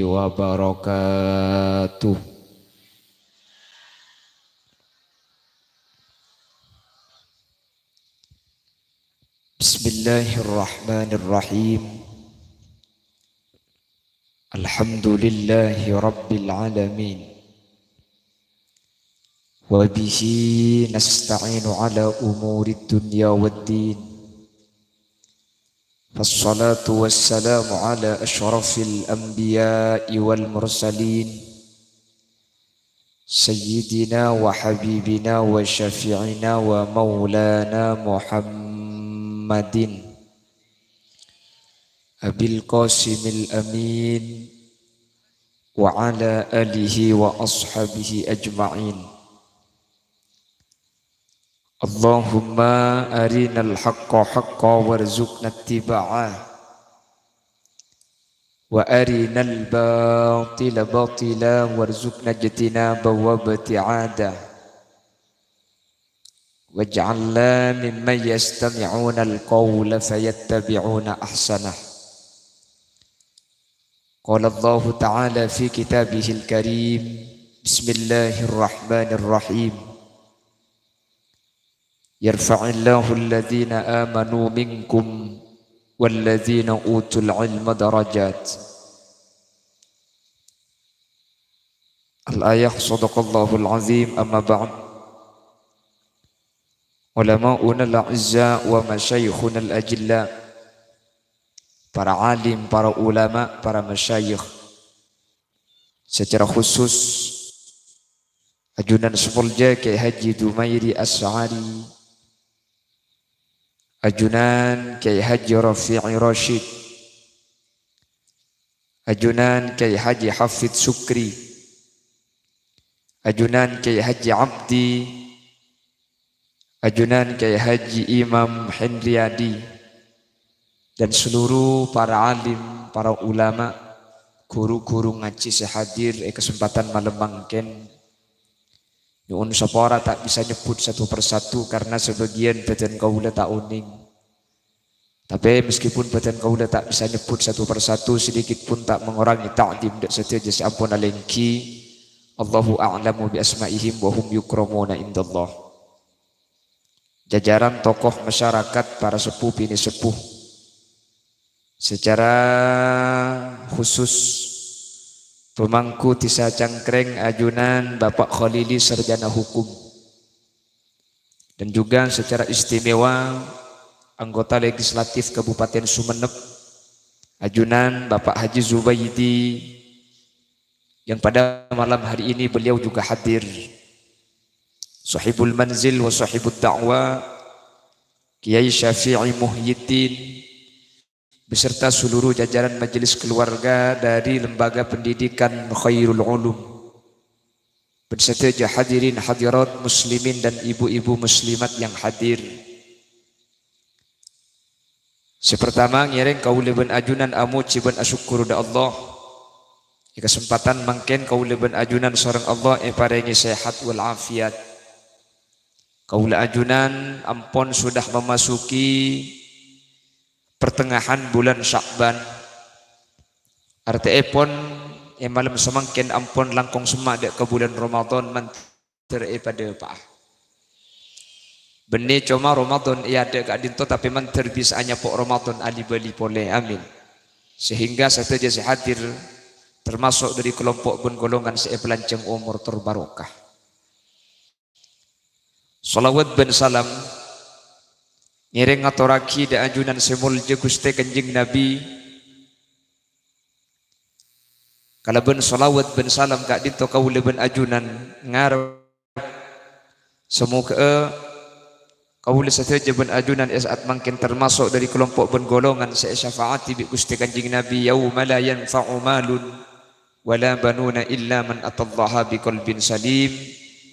wabarakatuh. Bismillahirrahmanirrahim. Alhamdulillahi rabbil alamin. Wa bihi nasta'inu ala umuri dunya waddin. Wassalatu wassalamu ala ashrafil anbiya'i wal mursalin. Sayyidina wa habibina wa syafi'ina wa maulana Muhammadin Abil Qasimil Amin wa ala alihi wa ashabihi ajma'in. Allahumma arinal haqqa haqqa warzuqna ittiba'ah wa arinal batila batila warzuqna ijtinaba wa ibti'adah waj'alna mimman yastami'una al-qawla fayattabi'una ahsanah. Qala Allah Ta'ala fi kitabihil karim. Bismillahirrahmanirrahim. Yarfa'illahu alladhina amanu minkum walladhina utul ilma darajat. Al-ayah sadaqallahul azim. Amma ba'd. Ulama'una al-a'izza wa masyayikhuna al-ajilla, para alim, para ulama, para masyayikh, secara khusus Ajunan Semulja Kiai Haji Dumairi As-Sa'ari, Ajunan Kiai Haji Rafi'i Rashid, Ajunan Kiai Haji Hafidh Sukri, Ajunan Kiai Haji Abdi, Ajunan Kiai Haji Imam Hendriadi, dan seluruh para alim, para ulama, guru-guru ngaji sehadir kesempatan malam mangken. Nyuwun sapora tak bisa nyebut satu persatu karena sebagian badan kaula tak uning. Tapi meskipun badan kaula tak bisa nyebut satu persatu, sedikit pun tak mengurangi ta'dim dak setia jasa ampun alengki. Allahu a'lamu bi asma'ihim wa hum yukramuna indallah. Jajaran tokoh masyarakat, para sepuh bini sepuh, secara khusus pemangku Tisa Cangkreng Ajunan Bapak Khalili Sarjana Hukum, dan juga secara istimewa anggota legislatif Kabupaten Sumeneb Ajunan Bapak Haji Zubaidi, yang pada malam hari ini beliau juga hadir, Sahibul Manzil wa Sahibul Da'wa Kiai Syafi'i Muhyiddin, beserta seluruh jajaran majelis keluarga dari Lembaga Pendidikan Khairul Ulum, beserta hadirin hadirat muslimin dan ibu-ibu muslimat yang hadir. Sepertama ngiring kaula ben ajunan amuji ben asyukur da Allah. Di kesempatan mangken kaula ben ajunan sareng Allah paringi sehat wal afiat. Kaula ajunan ampun sudah memasuki pertengahan bulan Sya'ban. Artinya pun malam semangkin ampun langkong semak dek ke bulan Ramadan manter pada pak. Benih cuma Ramadan ia ada kak dinto tapi manter bisa hanya pok Ramadan ali bali boleh, amin. Sehingga saya saja hadir termasuk dari kelompok pun golongan seepelanceng umur terbarokah. Salawat ben salam ngiring aturaki da ajunan semulja Gusti Kanjeng Nabi. Kalau ben salawat ben salam kak dinto kaula ben ajunan ngarep semoga kaula sateja ben ajunan saat mangkin termasuk dari kelompok ben golongan syafaati bi Gusti Kanjeng Nabi yauma la yanfa'u malun wala banuna illa man atallaha biqalbin salim.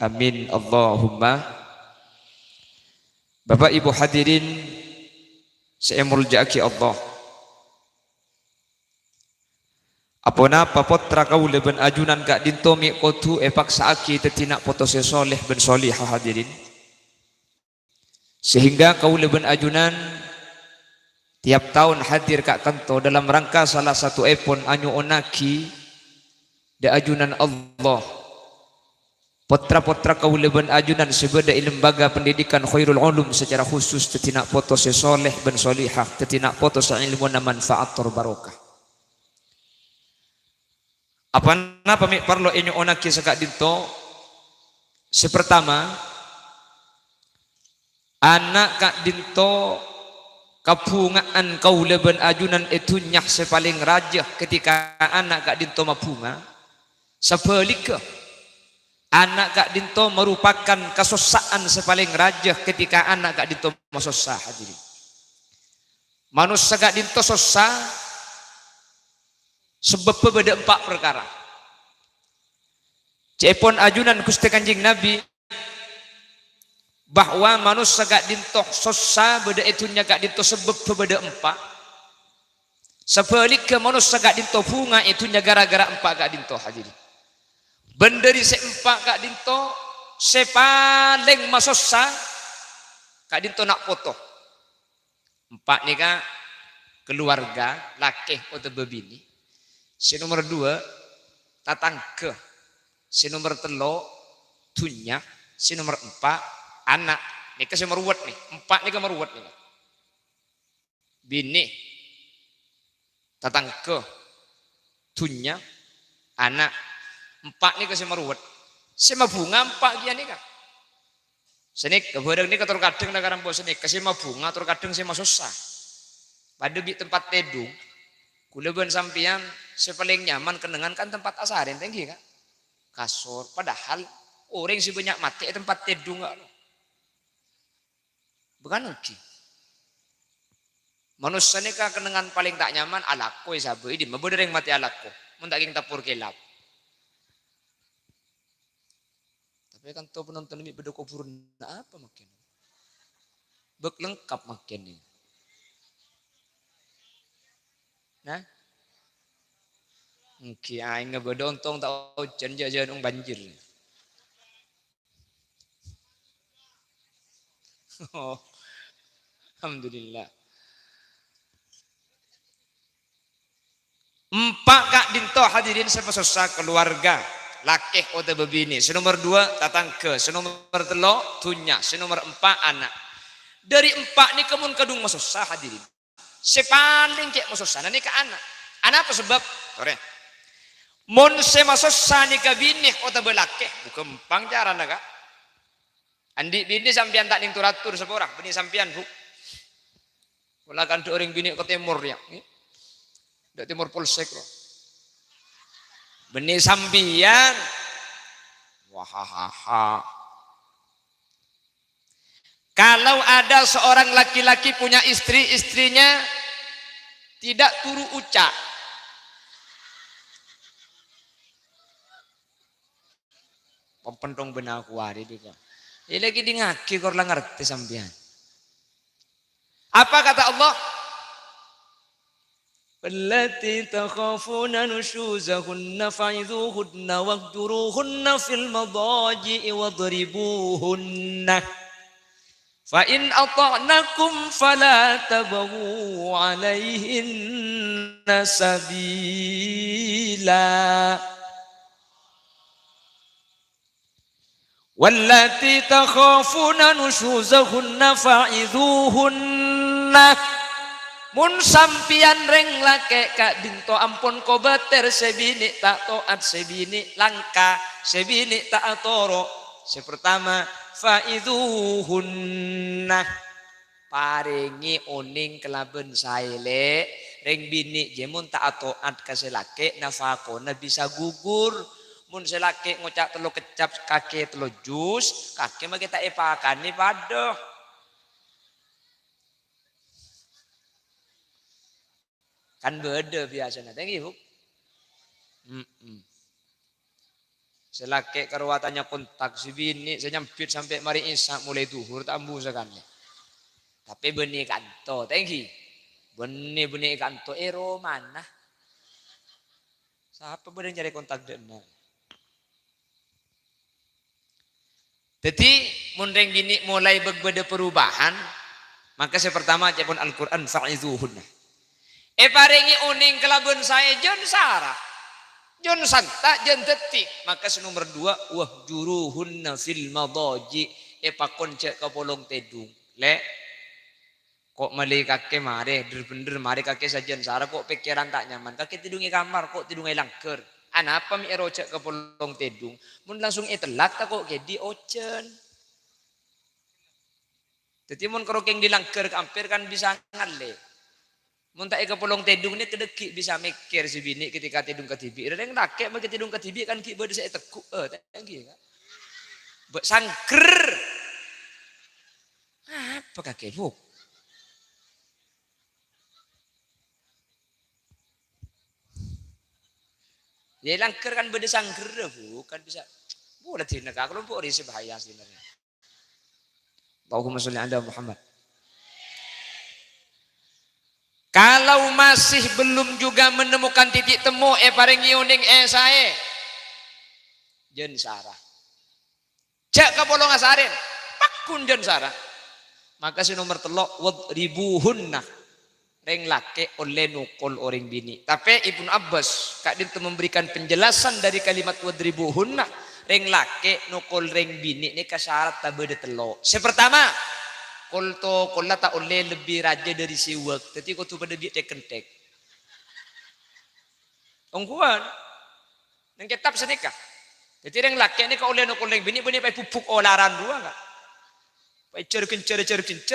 Amin Allahumma. Bapak Ibu hadirin saya muljaki Allah. Apona papotra kaula ben ajunan kak dinto mi kotu paksaaki tetina poto soleh ben solihah hadirin. Sehingga kaula ben ajunan Tiap tahun hadir Kak Kanto dalam rangka salah satu epon anyu onaki da ajunan Allah. Potra-potra kauleban ajunan sebeda lembaga pendidikan Khairul Ulum secara khusus tetinak foto sesoleh ben solihah tetinak foto seilmu na manfaat tor barokah. Apa na pamik parlo inyo onaki sakak dito? Sepertama, anak Kak Dinto kapungaan kauleban ajunan itu nyah sepaling rajah ketika anak Kak Dinto mapunga. Sebaliknya anak Kak Dinto merupakan kesosaan sepaling rajah ketika anak Kak Dinto masosah hadirin. Manusia Kak Dinto sosah sebab berbeda 4 perkara. Cepon ajunan Gusti Kanjeng Nabi bahwa manusia Kak Dinto sosah beda itunya Kak Dinto sebab berbeda 4. Sebaliknya manusia Kak Dinto bunga itunya gara-gara 4 Kak Dinto hadirin. Benderi seempat Kak Dinto sepaling masosa Kak Dinto nak foto 4 nih Kak keluarga laki atau bebini. Si nomor 2 tatangke. Si nomor 3 tunya. Si nomor 4 anak. Nih ke si meruwet nih 4 nih ke meruwet nih bini tatangke tunya anak 4 nih kasih meruwet, sema bunga 4 kia nih kan, senik keberadaan ini ketor kadang negara bos senik kasih bunga ketor kadang sema susah, pada di tempat tedung, kuleban sampian sepaling nyaman kenangan kan tempat asarin tinggi kan, kasur, padahal orang si banyak mati tempat tedung kan, bukan oke. Manusia ini kan kenangan paling tak nyaman alako isabu ini, maboder yang mati alako, mentak yang tapur kelap. Tapi kan tuh penonton ini beda kuburan apa makin? Bek lengkap makin ini. Nah, mungkin aing ngebeda untung tak hujan jajan banjir. Oh, alhamdulillah. 4 Kak Dinto hadirin sepesosah keluarga. Laki atau bebini. Senomor 2 tatangke. Senomor 3 tunya. Senomor 4 anak. Dari 4 ni kemun kedung masusah hadirin. Sepaling kayak masusah. Nah ni ke anak. Anak apa sebab? Tore. Mon se masusah ni ke bini atau belaki. Bukan pang cara nak. Andi bini sampian tak ning turatur seporah. Bini sampian bu. Walakan tu orang bini ke timur ya. Dak timur polsek loh. Beni sambian wahahaha. Kalau ada seorang laki-laki punya istri, istrinya tidak turu ucap, pempentong benak kuari dia. Ini lagi di ngaki kor lang ngerti sambian. Apa kata Allah? Allati takhafuna nushuzahunna fa'idhuhunna wahjuruhunna fil madaji'i wadribuhunna fa in ata'nakum fala tabghu 'alaihinna sabila wallati takhafuna nushuzahunna fa'idhuhunna. Mun sampian reng lake Kak Dinto ampun kobater sebini tak toat sebini langka sebini tak atoro. Sepertama fa'idhuhunna paringi oning kelaben saile reng bini jemun tak atoat kaselake nafakona bisa gugur. Mun selake ngocak telo kecap kake telo jus kake mah kita epakani padoh. Kan beda biasanya, thank you. Selake keruatannya kontak si bini, saya nyampit sampai mari isya mulai duhur tambu sekali. Tapi benih kanto, thank you. Benih kanto, mana? Siapa boleh cari kontak dena? Jadi mundeng bini mulai berbeda perubahan, Maka saya pertama cepon Al-Quran fa'izuhunna. Paringi uning kelabun saya jon sarah. Jon santa jon detik. Maka nomor 2 wahjuruhunna fil madaji. Pakon cek kapolong tedung. Le kok malih kake mare bener mare kake sajen sarah kok pikiran tak nyaman. Kake tidungi kamar kok tidungi langker. Anapa mi erocek kapolong tedung. Mun langsung telat tak kok jadi ocen. Jadi mun kerokeng dilangker kampir kan bisa ngale. Mun tak kapolong tedung ni kedeki bisa mikir si bini ketika tedung ketibi. Reng laki bagi tedung ketibi kan ki bade saya tekuk tanggi kan. Be sangker. Apa kakek buk? Ya langker kan bade sangker bu kan bisa. Boleh tidak kalau bu ori bahaya sebenarnya. Allahumma sholli ala Muhammad. Kalau masih belum juga menemukan titik temu paringi uning saya. Jen sarah. Cek kapolong asarin. Pakun jen sarah. Maka si nomor telok wadribuhunna. Reng lake oleh nukul orang bini. Tapi Ibnu Abbas kak dia memberikan penjelasan dari kalimat wadribuhunna. Reng lake nukul reng bini ini kasyarat tak beda telok. Sepertama kolto kolla tak oleh lebih raja dari siwak. Jadi kau tu pada biak tek-tek. Ongkuan. Nang kitab senikah. Jadi reng laki ni kau oleh nukul reng bini boleh pupuk olaran dua enggak? Pai cer-kincer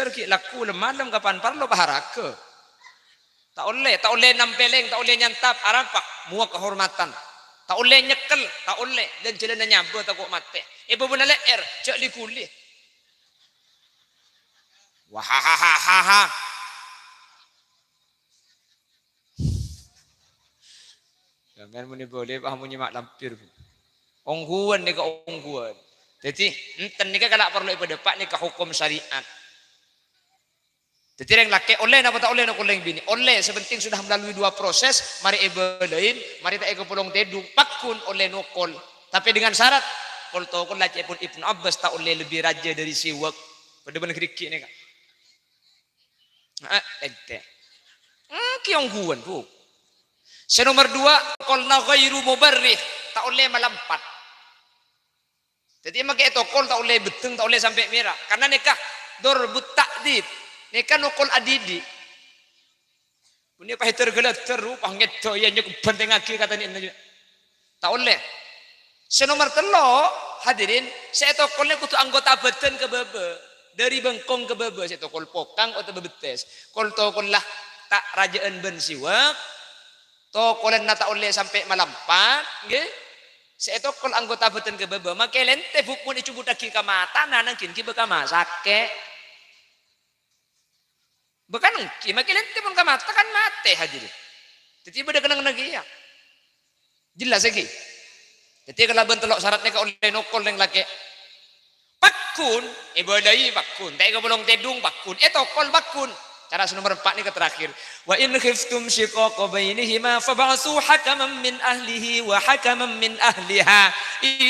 ki laku lemalam kapan parlo baharaka. Tak oleh nampeleng, tak oleh nyantap arapak, muak kehormatan. Tak oleh nyekel, tak oleh dan jalan nyabo tak kok mate. Bener leer, cek li kulih. Wahahaha. Jangan muni boleh paham nyimak lampir. Ongguan ni ke ongguan. Jadi enten ni kalau perlu ibadah pak ni ke hukum syariat. Jadi yang laki oleh apa tak oleh nak oleh bini. Oleh sebenting sudah melalui 2 proses. Mari ibadahin, mari tak ikut tedung. Pakun oleh nukol. Tapi dengan syarat kol tokol laki pun Ibnu Abbas tak oleh lebih raja dari siwak. Bener-bener kerikik ni kan. Ente. Kiong guan bu. Nomor 2 kolna ghairu mubarrih. Tak oleh melampat. Jadi makai tokol tak oleh beteng, tak oleh sampai merah. Karena nikah dorbut takdid. Nikah nukul adidi. Punya pahit tergelat terupah ngedo ya nyuk benteng lagi kata ni. Tak oleh. Senomor telo hadirin, saya tokolnya kutu anggota badan ke bebe. Dari bengkong ke bebe saya tokol pokang atau bebetes. Kol tokol lah tak rajaan ben siwak. Tokolan na tak oleh sampai malampat, nggih. Saya tokol anggota badan ke bebe. Maka lente bukun icu budaki ka mata nanangkin ki beka masake. Bukan makin nanti pun mata kan mati hadirin. Jadi beda kenang lagi ya. Jelas lagi. Jadi kalau bentelok syaratnya kau oleh nokol yang laki. Bakun, ibadai bakun. Tak bolong tedung bakun. Tokol bakun. Cara nomor 4 ni ke terakhir. Wa in khiftum shiqaqa bainihima fab'atsu hakaman min ahlihi wa hakaman min ahliha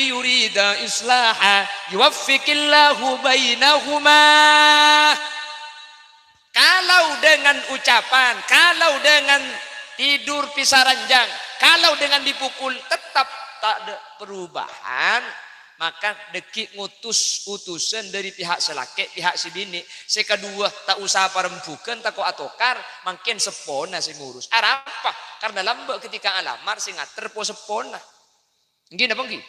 yurida islaha yuwaffiqillahu bainahuma. Kalau dengan ucapan, kalau dengan tidur pisah ranjang, kalau dengan dipukul tetap tak ada perubahan, maka deki ngutus utusan dari pihak selake, pihak si bini. Sekedua tak usah parembukan, tak kok atokar, makin sepona si ngurus. Apa? Karena lambak ketika alamar sing ngater po sepona. Nggih napa nggih?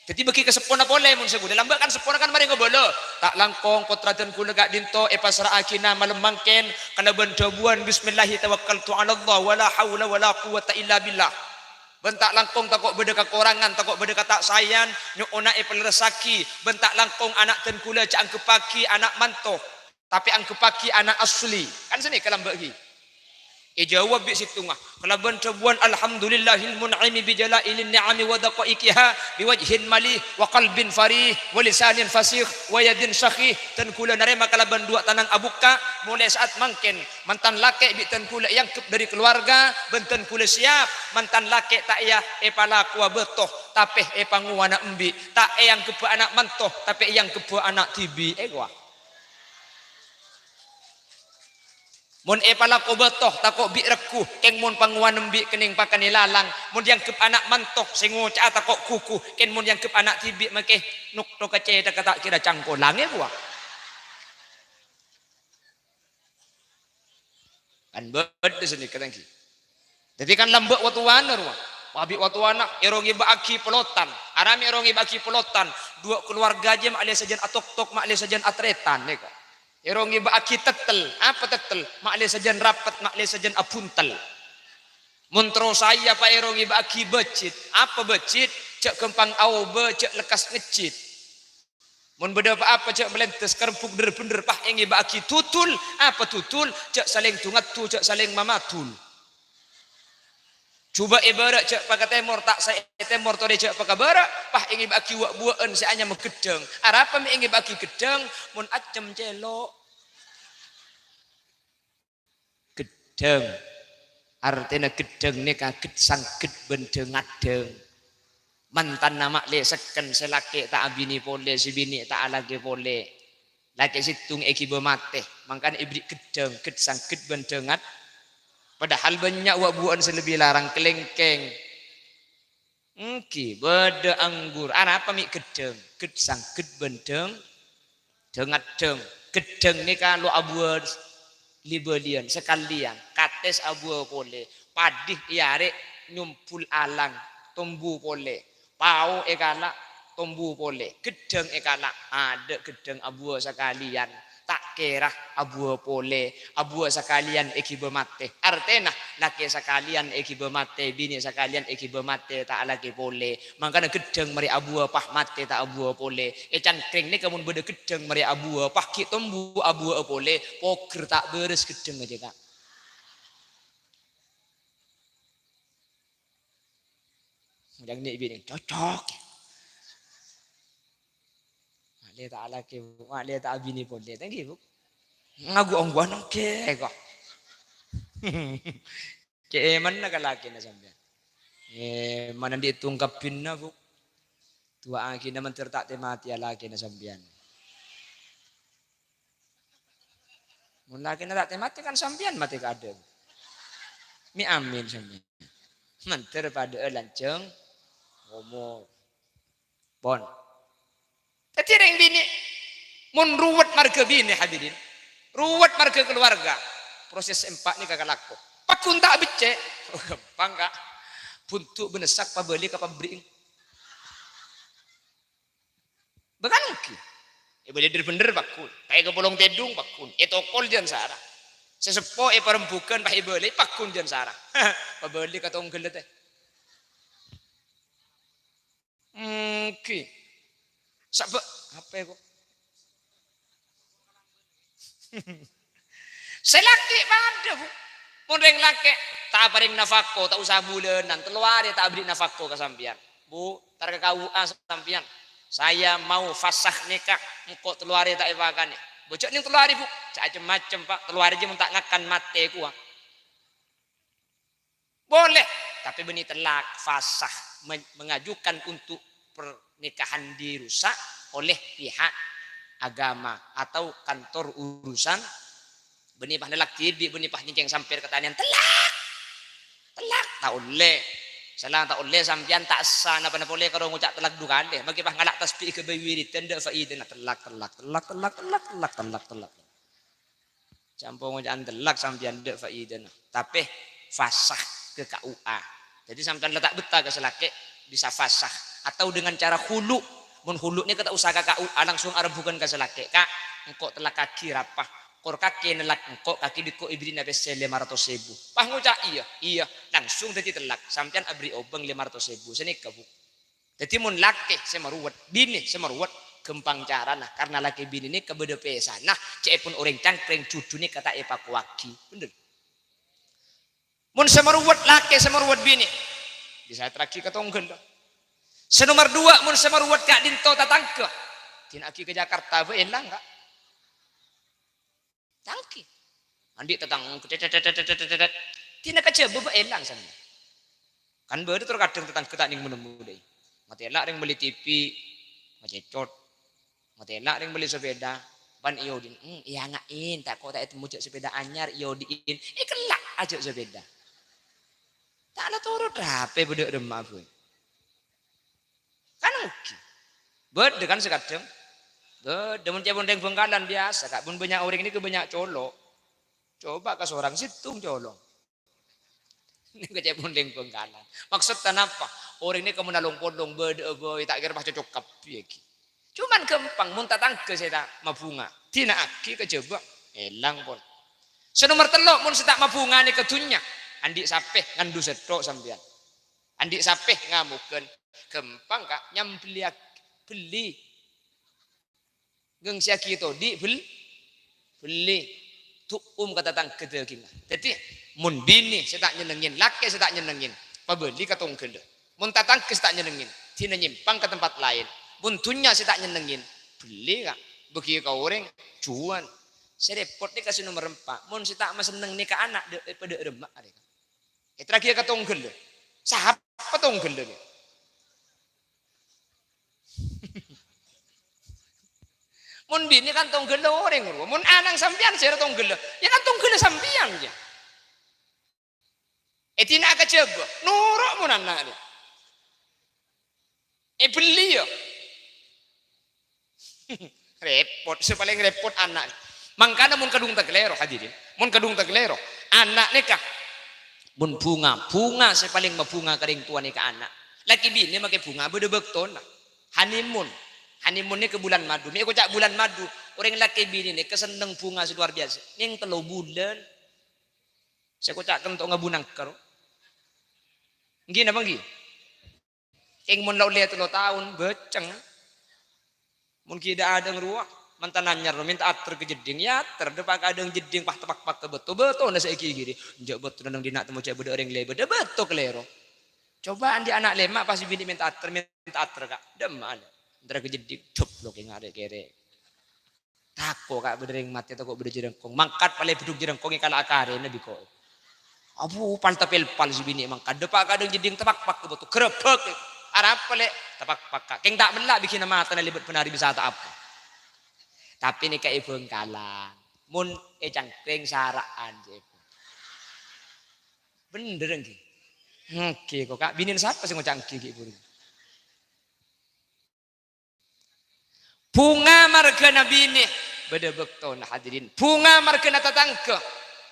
Jadi bagi kesepona boleh mun segude lambat kan sepona kan mari ngobolo. Tak langkong potradan kula gak dinto pasra akina malemangken kana bendabuan bismillah tawakkaltu ala Allah wala haula wala quwata illa billah. Bentak langkong takok beda kekurangan, takok beda tak sayan, nyuk ona pelresaki, bentak langkong anak ten kula cak angkepaki anak mantoh. Tapi angkepaki anak asli. Kan sini kelam bagi. Jawab bi situngah. Kalau bencabuan alhamdulillahil mun'imi bi jalailin ni'ami wa daqaiqiha bi wajhin malih wa qalbin farih wa lisanin fasih wa yadin syakih tan kula narema kalaban dua tanang abuka mulai saat mangken mantan laki bi tan kula yang dari keluarga benten kula siap mantan laki tak ya palaku betoh tapi panguana embi tak yang kebe anak mantoh tapi yang kebe anak tibi gua. Mun pala ko betoh tako bi reku keng mun panguan bi kening pakan ilalang mun yang kep anak mantok singu ca tako kuku ken mun yang kep anak tibi make nuk to kace ta kata kira cangkolang ya gua kan bed sini kadang ki jadi kan lambek watu waner wa wabi watu anak erongi baaki pelotan arami erongi baaki pelotan dua keluarga jem ale sajan atok tok mak ale sajan atretan ya erongi baaki tetel apa tetel mak ale sajan rapat mak ale sajan apuntel muntro saya pak erongi baaki becit apa becit cek kempang aube cek lekas ngecit mun beda apa cek melentes kerempuk der pah engi baaki tutul apa tutul cek saling tungat tu cek saling mamatul coba ibarat cek pakai temor tak saya temor tadi cek pakai barak pah ingin baki wak buaan saya hanya megedeng apa mi ingin baki gedeng mun acem celok gedeng artinya gedeng ni kaget sangket bendeng adeng mantan nama le seken selaki tak abini pole si bini tak lagi pole laki situng eki bermate makanya ibrik gedeng ket sangket bendengat padahal banyak wabuan selebih larang kelengkeng engki beda anggur apa mi gedeng gedang ged bendeng dengat deng gedeng ni kalau abuan libelian sekalian kates abu pole padih iare nyumpul alang tumbu pole pau ekala tumbu pole gedeng ekala ada gedeng abu sekalian tak kira abu pole abu sekalian eki bermate artena laki sekalian eki bermate bini sekalian eki bermate tak lagi pole makanya gedeng mari abu pah mate tak abu pole cangkring ni kamu beda gedeng mari abu pah ki tumbu abu pole poker tak beres gedeng aja kak yang ni bini cocok dia tak laki mak dia tak bini pole thank you ngagu ongguan oke kok ke mana kalaki na sampean mana ditungkapin na bu tua aki na mentertak temati laki na sampean mun laki na tak temati kan sampean mati kadang mi amin sampean menter pada lanceng ngomong pon tetireng bini mun ruwet marga bini hadirin ruwet marga keluarga proses empat ni kagak laku pakun tak becek gampang kak buntuk benesak pabeli ke pabrik bukan mungkin boleh bener pakun kayak ke bolong tedung pakun etokol jangan sarah sesepo perempukan pak ibeli pakun jangan sarah pabeli ke tong gelet oke sabak apa kok selaki pada bu mun reng laki tak paring nafako tak usah bulanan teluar tak beri nafako ke sampean bu tar ke KUA sampean saya mau fasah nikah engkau teluar tak ibakan bocok ning teluar bu macam-macam pak teluar aja mun tak ngakan mate ku boleh tapi benih telak fasah mengajukan untuk pernikahan dirusak oleh pihak agama atau kantor urusan benih pah nelak tibi benih pah nyengkeng sampai ketanian telak tak oleh salah tak oleh sampean tak sah napa boleh kalau ngucap telak dua kali bagi pah ngalak tasbih ke bayi tenda faidena telak campur ngucap telak sampean dek faidena tapi fasah ke KUA jadi sampean letak betah ke selake bisa fasah atau dengan cara hulu mun hulu ni kata usaha KUA langsung arep bukan ke selake kak engkau telak kaki rapah kor kaki nelak engkau kaki diko ibri nabe 500.000 pah ngucap iya langsung tadi telak sampean abri obeng 500.000 senik kabu jadi mun laki semaruwet bini semaruwet gempang cara nah karena laki bini ni kebeda pesan nah cek pun orang cangkring cucu ni kata evakuasi bener mun semaruwet laki semaruwet bini bisa traki ketongkel senomor 2 mun semaruwet kak dinto tatangke tin aki ke Jakarta be elang enggak tangki andi tetang tina kaca bebe elang sana kan baru terkadang tetang ketak ning menemu deh mati elak ring beli TV macecot mati elak ring beli sepeda Pan iodin, iya ngain tak kok tak itu mujak sepeda anyar iodin, kelak aja sepeda. Tak ada turut rapi bedek remah boy. Kan oke. Bede kan sekadang. Bede mun cebondeng Bengkalan biasa, kak pun banyak orang ini ke banyak colok. Coba ke seorang situng colok. Ini ke cebondeng Bengkalan. Maksudnya apa? Orang ini kemun nalung podong bede boy tak kira baca cokap piye ki. Cuman gampang mun tatang ke saya tak mabunga. Tina aki kejebak elang pun. Senomor telok mun setak mabunga ni kedunya. Andik sapeh ngandu setok sampean. Andik sapeh ngamukeun. Gampang kak nyambeli beli. Geng siaki itu di beli. Tuum kata tang kedegingan. Jadi mun bini saya tak nyenengin, laki saya tak nyenengin. Pabeli katong gede. Mun tatang ke saya tak nyenengin. Tina nyimpang ke tempat lain. Buntunya saya tak nyenengin. Beli kak. Bagi kau orang cuan. Saya repot ni kasih nomor 4. Mun saya tak seneng ni ke anak daripada remak. Terakhir kata tonggel. Siapa tonggel ni? Mun bini kan tonggel orang. Mun anak sampian saya tonggel. Ya kan tonggel sampian je. Tina keceba. Nuruk mun anak ni. Beli ya. Repot, sepaling repot anak. Mangkana mun kadung taglero hadirin. Mun kadung taglero, anak ni kah? Mun bunga sepaling mabunga karing tua ni ka anak. Laki bini make bunga bede bekton. Honeymoon ni ke bulan madu. Mi aku cak bulan madu. Orang laki bini ni keseneng bunga luar biasa. Ning 3 bulan. Saya kocak kentok ngabunang karo. Nggih napa nggih? Ing mun law lihat 3 tahun beceng. Mun tidak ada ngeruak mantan anyar minta atur ke jeding ya terdepan kadang jeding tepak ke betul na saiki gini njak betul nang dinak temu cek beda orang le beda betul kelero coba andi anak lemak pasti bini minta atur kak dem ada ndra ke jeding dop lo ke ngare kere tako kak bedering mati atau kok beda jerengkong mangkat pale beduk jerengkong kala akare nabi kok abu pal tapel pal si bini mangkat depak kadang jeding tepak ke betul grebek arap pale tepak kak keng tak melak bikin nama tanah libet penari wisata apa tapi ini kayak Bengkalan mun cangkring saraan bener nggih oke kok kak binin siapa sih ngocangki gitu bunga marga nabi ini beda bekton hadirin bunga marga tatangga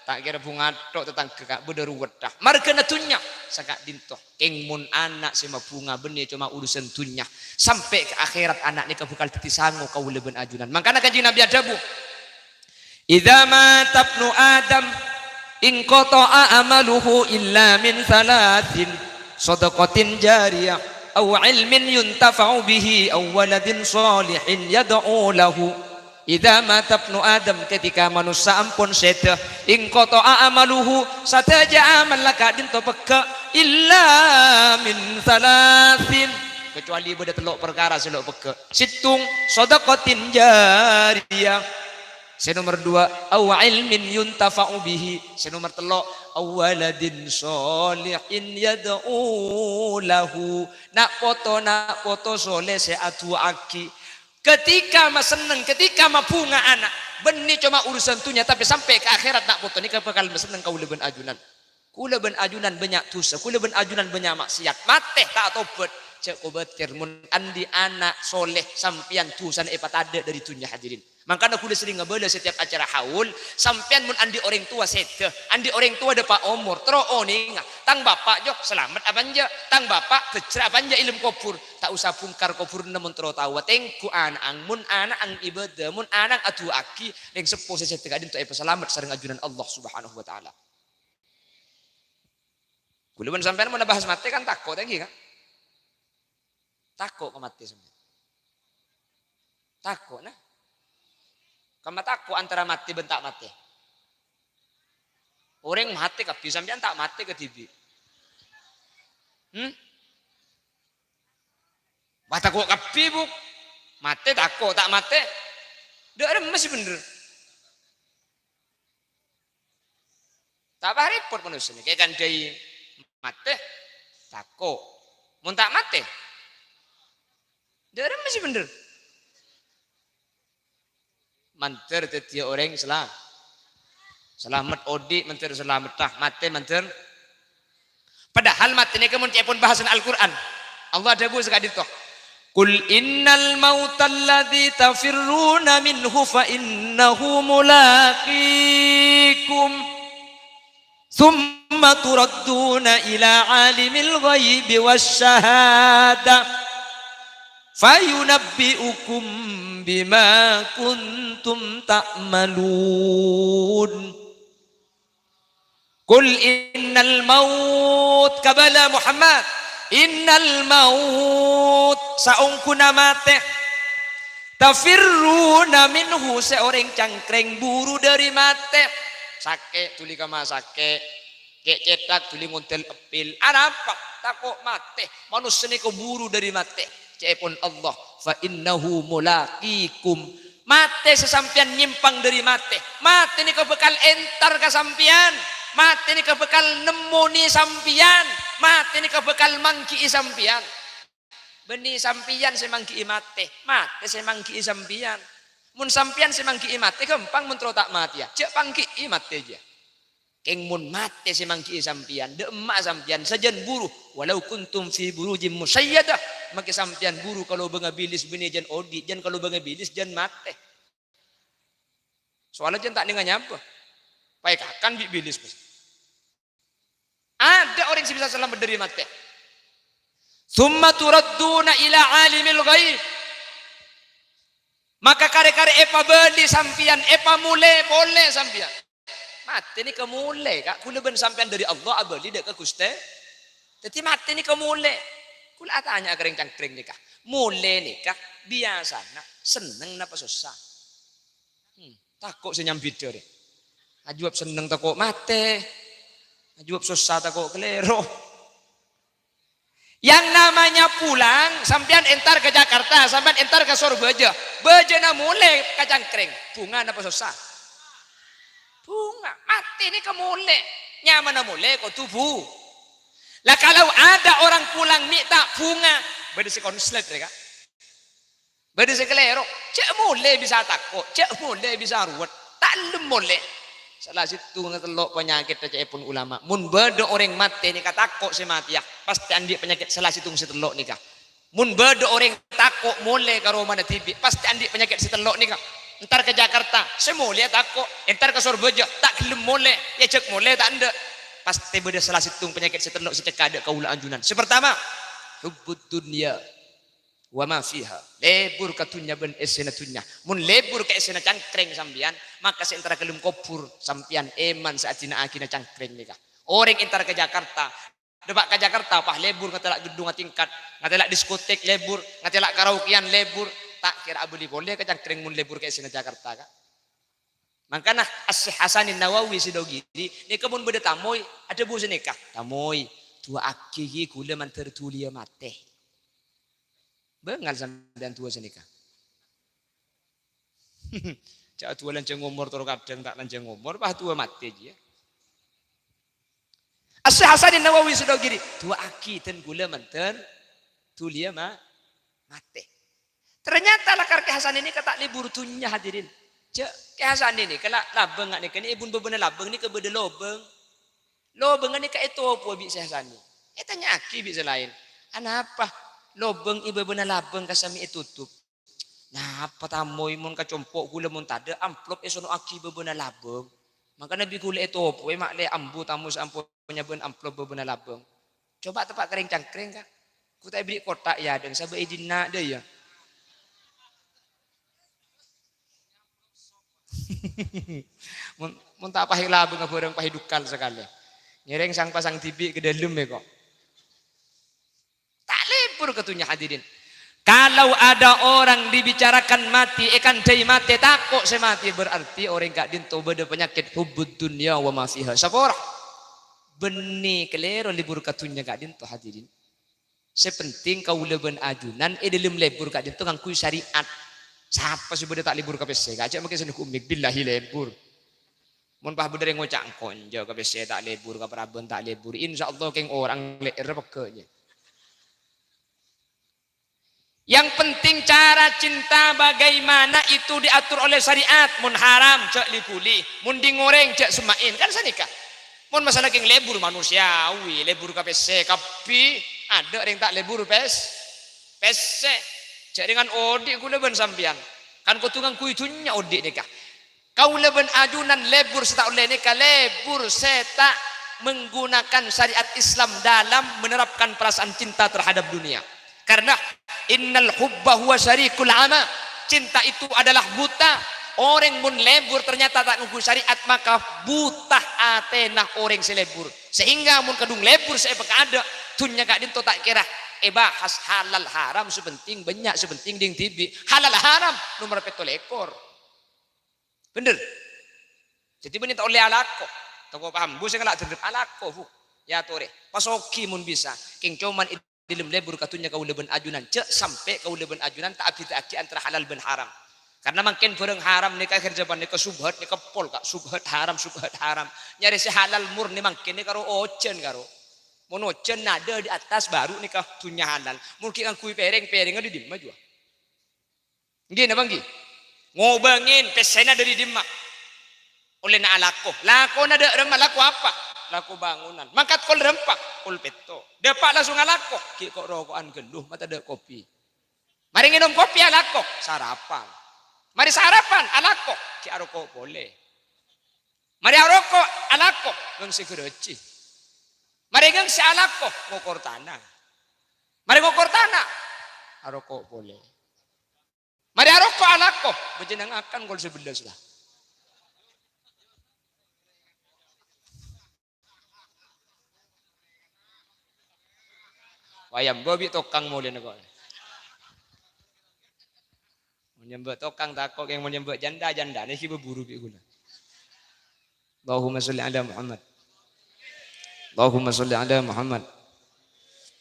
tak kira bunga tok tetangga kak beda ruwedah marga natunya sakak dintoh keng mun anak sama bunga benih cuma urusan tunya sampai ke akhirat anak ni kabukal titi sangu kau leben ajunan makanya kanjeng Nabi adabu idza mata ibnu adam in qata'a amaluhu illa min thalathin sadaqatin jariyah aw ilmin yuntafa'u bihi aw waladin salihin yad'u lahu idza mata ibnu adam ketika manusia ampun seda in qata'a amaluhu sataja amal laka dinto peka illa min thalathin kecuali beda telok perkara selok peke situng sadaqatin jariyah nomor 2 aw ilmin yuntafa'u bihi nomor 3 awaladin sholihin yad'u lahu nak foto soleh seatu aki ketika ma seneng ketika ma bunga anak benih cuma urusan tunya tapi sampai ke akhirat nak foto ni bakal seneng kau leben ajunan kula ben ajunan banyak dosa kula ben ajunan banyak maksiat mate tak tobat cek obatir mun andi anak soleh sampian tusan ada dari dunia hadirin makanya kuda sering ngebela setiap acara haul sampian mun andi orang tua sete andi orang tua depa umur tro oninga tang bapak jok selamat abanja tang bapak kecera abanja ilmu kopur tak usah pungkar kopur namun tro tawa tengku anak mun anak ang ibadah mun anak atu aki ning sepo sete kadin to selamat sareng ajunan Allah Subhanahu wa taala kula ben sampean mun bahas mati kan takut tengki kan takut ke mati sampean takut nah kamu takut antara mati bentak mati. Orang mati kabeh sampean tak mati ke tibi. Mata kok kabeh bu. Mati takut tak mati. Dak masih bener. Tak apa repot manusia ni. Kayak kan dari mati takut. Mun tak mati. Dak masih bener. manter tetia orang selamat odi manter selamat tah mate manter. Padahal mate ini kemun pun bahasan Al-Quran. Allah ada bu sekali toh. Kul innal mautal ladzi tafirruna minhu fa innahu mulaqikum thumma turadduna ila alimil ghaibi wasyahada fayunabbi'ukum bima kuntum ta'malun. Kul innal maut kabala Muhammad innal maut saungkuna mate tafirruna minhu seorang cangkreng buru dari mate sake tuli kama sake kek cetak tuli nguntel epil apa takut mate manusia ni kau buru dari mate cepon Allah fa innahu mulaqikum mate sesampian nyimpang dari mate ni kau bekal entar kesampian mate ni kau bekal nemoni sampian mate ni kau bekal mangki sampian beni sampian semangki mate semangki sampian mun sampian semangki mate gampang mun tak mati ya cek pangki mate aja keng mun mate semangki sampian de emak sampian sajen buru walau kuntum fi burujim musayyadah maka sampian buru kalau bengabilis beni jan odi jan kalau bengabilis jan mate soalnya jan tak dengan apa baik akan bilis ada orang yang bisa selamat dari mati. Summa turadduna ila alimil ghaib. Maka kare-kare epa beli sampian, epa mule boleh sampian. Mati ni kemule kak, kula ben sampian dari Allah abeli dek ke Gusti. Jadi mati ni kemule. Kula tanya kering cangkring ni kak. Mule ni kak biasa nak seneng napa susah. Takut senyambit deh. Ajuab seneng takut mati. Jawab susah takut kelero. Yang namanya pulang, sampean entar ke Jakarta, sampean entar ke Surabaya, bejana mulai ke cangkring. Bunga apa susah? Bunga, mati ini kemule. Nyaman mulai kok tubuh. Lah kalau ada orang pulang minta bunga, beda si konslet mereka. Beda si kelero, cek mulai bisa takut, cek mulai bisa ruwet, tak mulai. Salah situ ngetelok penyakit aja pun ulama. Mun bedo orang mati ni takut si mati ya. Pasti andi penyakit salah situ setelok nikah. Mun bedo orang takut mulai karo mana tibi. Pasti andi penyakit setelok nikah. Entar ke Jakarta, semula takut. Entar ke Surabaya, tak gelem mulai. Ya cek mulai tak anda. Pasti beda salah situ penyakit setelok secekada kaula anjunan. Sepertama, hubbud dunya wa ma fiha. Lebur katunya ben esena tunya. Mun lebur ke esena cangkreng sampian, maka seantara kelum kopur sampian eman saat dina akina cangkreng nikah. Orang entar ke Jakarta, debak ke Jakarta pah lebur ngatelak gedung tingkat, ngatelak diskotek lebur, ngatelak karaokean lebur, tak kira abeli boleh ke cangkreng mun lebur ke esena Jakarta kak. Makanya As-Syeikh Hasanin Nawawi sidogiri, ni kemun beda tamoy, ada bu nikah. Tamoy, tua aki kula man tertulia mate. Bengal sampean tua senika. Cak tua lanceng umur toro kadang tak lanceng umur, bah tua mati aja. As-Syeikh Hasanin Nawawi sudah gini, tua aki ten gula manten tulia mate. Ternyata lakar ke Hasan ini kata libur tunya hadirin. Cak ke Hasan ini kalau labeng ngak ni ibun bebena labeng ni ke beda lobeng. Lobeng ni ke itu apa bi Hasan ni? Tanya aki bi selain. Anapa? Lobeng ibu benar labeng kasami tutup. Nah, apa tamoy mun kacompok gula mun tada amplop esono aki bebenar labeng. Maka nabi gula itu opo mak le ambu tamu sampo penyaben amplop bebenar labeng. Coba tepak kering cangkring kak. Ku tak beli kotak ya dan sabe izin nak dia ya. Mun tak pahi labeng apa pahi dukal sekali. Nyereng sang pasang tibi ke dalam ya kok. Lebur ketunya hadirin. Kalau ada orang dibicarakan mati, ikan day mati takut semati berarti orang gak dinto beda penyakit hubbud dunya wa ma fiha. Siapa orang? Beni kelero libur ketunya gak dinto hadirin. Sepenting kau leben ajunan, dalam libur gak dinto ngangkui syariat. Siapa sih beda tak libur KPC? Gak mungkin senuk umik billahi libur. Mun pah beda ngocak konjo KPC tak libur, kapraben tak libur. Insyaallah keng orang leer pekenya. Yang penting cara cinta bagaimana itu diatur oleh syariat. Mun haram cek likuli, mun di goreng cek semain kan sanika. Mun masalah keng lebur manusiawi, lebur ke PC kapi ada yang tak lebur PC cek dengan odik ku leben sampian. Kan kau tunggang kuitunya odik nikah. Kau leben ajunan lebur seta oleh nikah lebur seta menggunakan syariat Islam dalam menerapkan perasaan cinta terhadap dunia. Karena innal hubba huwa syarikul ama. Cinta itu adalah buta. Orang mun lebur ternyata tak ngukul syariat maka buta atenah orang selebur. Sehingga mun kadung lebur saya ada tunya kak dinto tak kira bahas halal haram sepenting banyak sepenting ding tibi halal haram nomor petol ekor. Bener. Jadi benih tak oleh alako. Kau paham? Bu saya ngelak terhadap alako bu. Ya tore. Pasoki mun bisa. King cuman dalam lebur katunya kau leben ajunan. Cek sampai kau leben ajunan tak abdi antara halal ben haram. Karena makin bareng haram nikah kerjaan nikah subhat nikah pol kak subhat haram. Nyari si halal murni makin nikah karo ocen karo. Mun ocen nada di atas baru nikah tunya halal. Mungkin kan kui pereng di dimma juga. Gini bang gini. Ngobangin pesena dari dimma. Oleh na alako. Lako na de remah lako apa? Lako bangunan. Mangkat kol rempak, kol peto. Depak langsung alako. Ki kok rokokan geluh mata de kopi. Mari nginum kopi alako, sarapan. Mari sarapan alako, ki aroko boleh. Mari aroko alako, ngang segereci. Mari ngang si alako, ngokor tanah. Mari ngokor tanah, aroko boleh. Mari aroko alako, bejenang akan kol 11 lah. Wayam bobi tokang mulai nego. Menyembah tokang takok yang menyembah janda nih kita berburu biguna. Allahumma sholli ala Muhammad. Allahumma sholli ala Muhammad.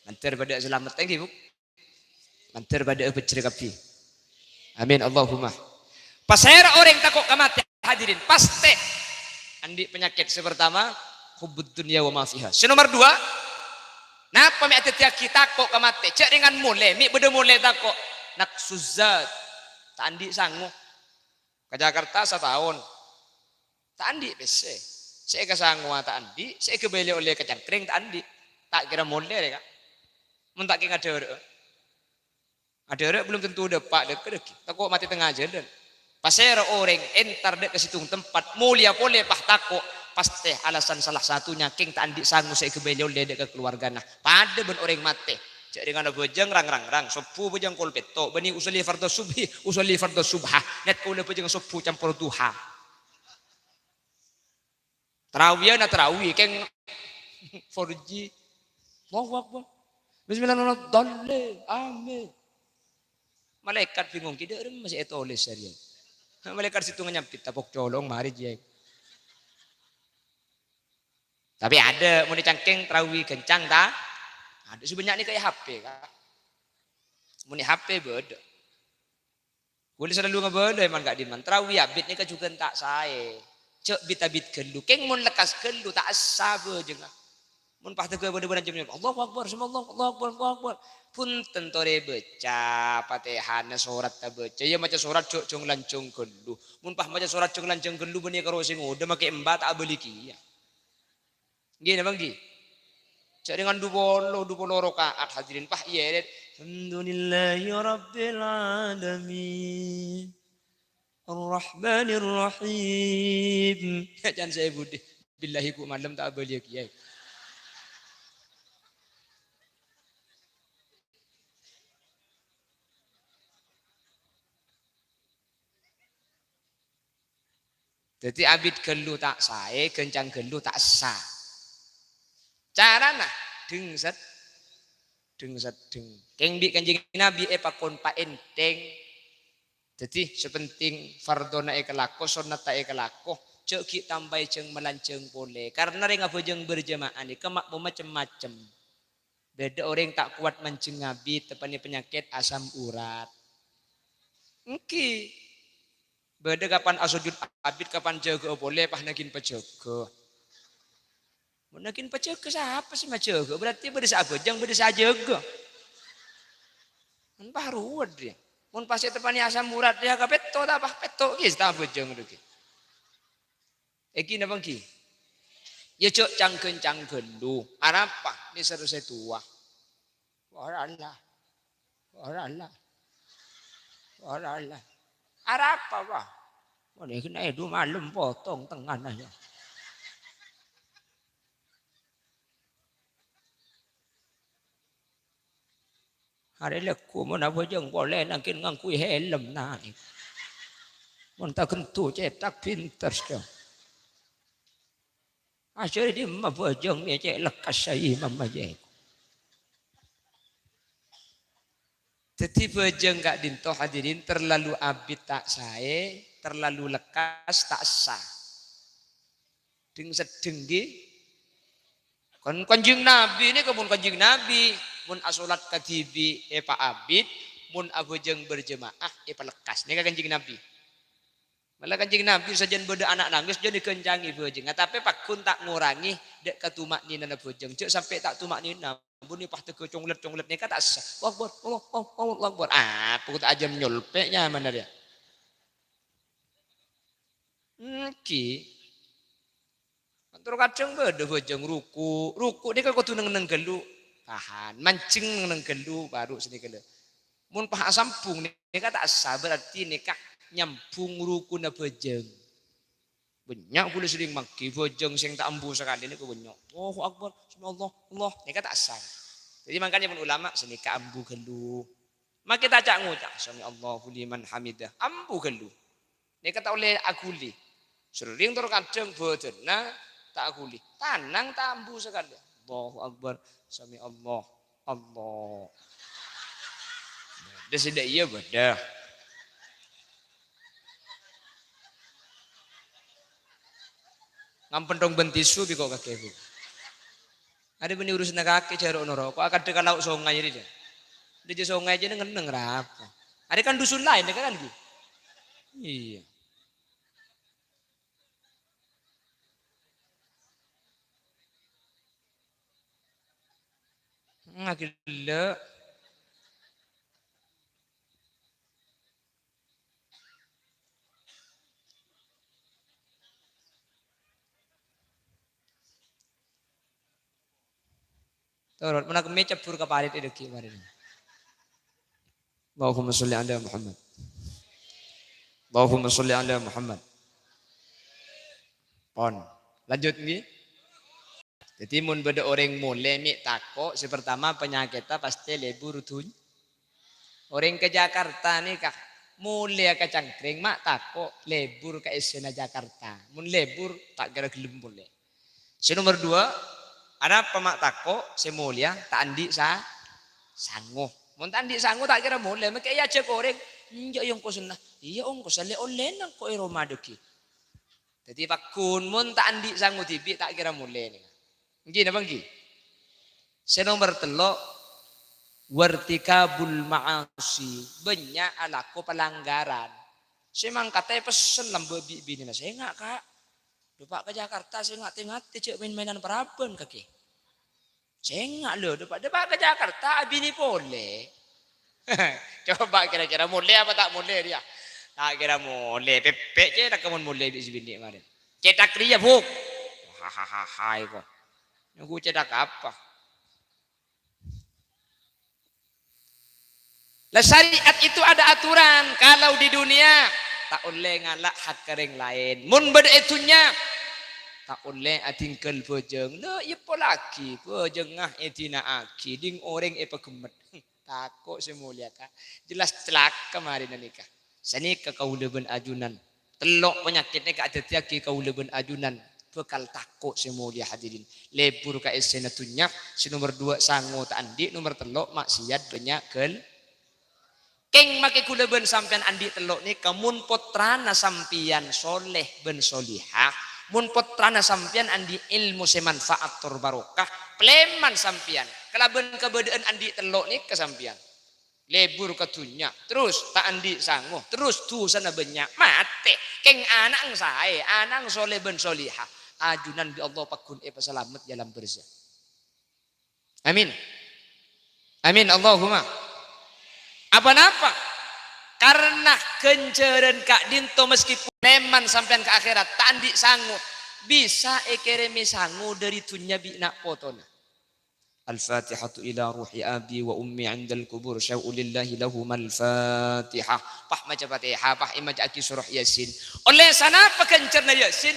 Mantar pada selamat tinggi bu. Mantar pada bercerai kapi. Amin Allahumma. Pasera orang takok kamati hadirin pasti. Andi penyakit pertama hubbud dunya wa ma fiha. Nomor 2 napa mi atetia kita kok kamate cek dengan mulai mi beda mulai tak kok nak suzat tak andi sangu ke Jakarta 1 tahun tak andi bese saya ke sangu tak andi saya ke beli oleh kacang kering tak andi tak kira mulai deh kak mun tak kira ada belum tentu depak dek tak kok mati tengah jalan pasir orang entar dek ke situ tempat mulia boleh pah takok pasti alasan salah satunya king tak andi sangu saya kebeliau ledek ke keluarga nah pada ben orang mati cek dengan bejeng rang sopu bejeng kol peto beni usuli fardhu subhi usuli fardhu subha net kau le bejeng sopu campur duha tarawih na tarawih keng 4G Allahu akbar bismillahirrahmanirrahim amin malaikat bingung kita masih etoles serius malaikat situ nyampit tapok colong mari jek. Tapi ada mau dicangking terawih kencang tak? Ada sebanyak ni kayak HP kak. Mau HP beda. Boleh selalu ngebeda emang gak diman. Terawih abit ni kan juga tak saya. Cek bit gelu. Keng mau lekas gelu tak asal je. Mun pah tege beda jam Allahu akbar semua Allahu akbar. Pun tentore baca Fatihah surat tak baca. Ya macam surat cung lancung gelu. Mun pah macam surat cung lancung gelu benih karo sing udah make embat tak beli kia. Gini bang Gi, cak dengan dua rakaat hadirin pah iya deh. Alhamdulillahi rabbil alamin, ar-rahmanir rahim. Jangan saya budi, billahi ku malam tak boleh kiai. Jadi abid gelu tak saya, kencang gelu tak sah. Cara nah dengset deng keng bi kanjeng nabi pakon pa enteng jadi sepenting fardona kelako sunat ta kelako cek ki tambai ceng melanceng boleh karena renga bojeng berjamaah ni kemak macam-macam beda orang tak kuat mancing nabi tepani penyakit asam urat engki beda kapan asujud abid kapan jaga boleh pah nagin pejaga menakin pacaga siapa sih macaga? Berarti beda saja, jangan beda saja. baru dia. Mun pasti tepani asam urat dia ka petto ta apa? Petto ki sta bojong ki. Eki na bangki. Ya cok cangkeun lu. Arapa ni seru tua. Warallah. Warallah. Warallah. Arapa ba? Mana kena edu malam potong tengah aja. Hari leku mana bojong boleh nangkin ngangkui helm naik. Mun tak kentu cetak pinter sekali. Asyik dia mah bojong ni cek lekas saya mama je. Jadi bojong gak dinto hadirin terlalu abid tak saya, terlalu lekas tak sah. Ding sedenggi. Kon kanjeng Nabi ini kemun kanjeng Nabi, mun asolat katibi pak abid, mun abojong berjemaah pak lekas. Ini kan kanjeng Nabi. Malah kanjeng Nabi saja beda anak nangis jadi kencangi bojong. Tapi pakun tak ngurangi dek ketumak nina bojong. Cuk sampai tak tumak nina. Buni pah teke conglet ni kata sah. Akbar, Allah Akbar. Ah, pukul aja nyolpeknya mana dia? Ki. Antara kadang beda bojong ruku dia kalau tu neng gelu tahan, mancing neng gelu baru sini gelu. Mun pah sampung ni kata sah berarti nikah nyambung ruku na bojong. Banyak boleh sering maki bojong sing tak ambu sekali ni banyak. Oh Akbar, subhanallah, Allah. Ni kata asal. Jadi makanya pun ulama seni ka ambu gelu. Mak kita cak ngucap sami Allahu liman hamidah. Ambu gelu. Ni kata oleh aguli. Sering terkadang bodena tak aguli. Tanang tak ambu sekali. Allahu Akbar, sami Allah, Allah. Dah sedak iya bedah. Ngampun dong bentisu bi kok kakekku. Ada beni urus kaki cari onoro. Kok akan dekat lauk sungai ini dia. Dia sungai aja ngeneng apa. Ada kan dusun lain kan gitu. Iya. Ngagila. Turut mana kemeja pur ke parit itu kemarin. Allahumma sholli ala Muhammad. Allahumma sholli ala Muhammad. Pon. Lanjut ni. Jadi mun beda orang mulai mi tako si pertama penyakitnya pasti lebur tuny. Orang ke Jakarta ni kak mulai ke Cangkring mak tako lebur ke Esena Jakarta. Mun lebur tak kira gelem boleh. Si nomor 2 ada pemak tako si mulia tak andi sa sanguh. Mun tak andi sanguh tak kira mulai. Maka iya cek orang. Iya yang kau sunnah. Iya ongko sale oleh nang kau Ramadan. Jadi pakun mun tak andi sanguh tibi tak kira mulai ni. Gini bang Gi. Senomor 3 wartikabul ma'asi banyak alaku pelanggaran. Saya mang katanya pesen lambe bini saya enggak kak. Depak ke Jakarta saya enggak cek main-mainan peraban kaki. Saya enggak loh depak ke Jakarta bini boleh. Coba kira-kira mulai apa tak mulai dia? Tak kira mulai. Pepek je nak kemun mulai di bini kemarin. Cetak dia buk. Hahaha kok. Aku cedak apa? Lah syariat itu ada aturan. Kalau di dunia tak boleh ngalak hak kering lain. Mun beda itunya tak boleh atingkel bojeng. Lah iya lagi bojeng ngah etina aki ding orang gemet. Takut semulia kak. Jelas celaka kemarin nikah. Sani ke kauleben ajunan. Telok penyakitnya ke ada tiaki kauleben ajunan. Bekal takut semulia hadirin. Lebur ka esenatunya. Si nomor 2 sango tak andi. Nomor 3 maksiat banyak kel. Keng make kula ben sampean andi telok ni kamun putrana sampian soleh ben solihah. Mun putrana sampian andi ilmu semanfaat tur barokah. Pleman sampian. Kelaben kebedaan andi telok ni kesampian. Lebur ketunya. Terus tak andi sanguh. Terus tu sana banyak. Mate. Keng anak saya. Anak soleh ben solihah. Ajunan bi Allah pakun selamat dalam berzah. Amin. Amin Allahumma. Apa-apa? Karena kenceren Kak Dinto meskipun leman sampean ke akhirat tandi sangu bisa ekeremi sangu dari tunya bina potona. Al-Fatihatu ila ruhi abi wa ummi 'indal kubur syau'u lillahi lahum al-Fatihah. Pah maca Fatihah, pah imaj aki surah Yasin. Oleh sana pekencerna Yasin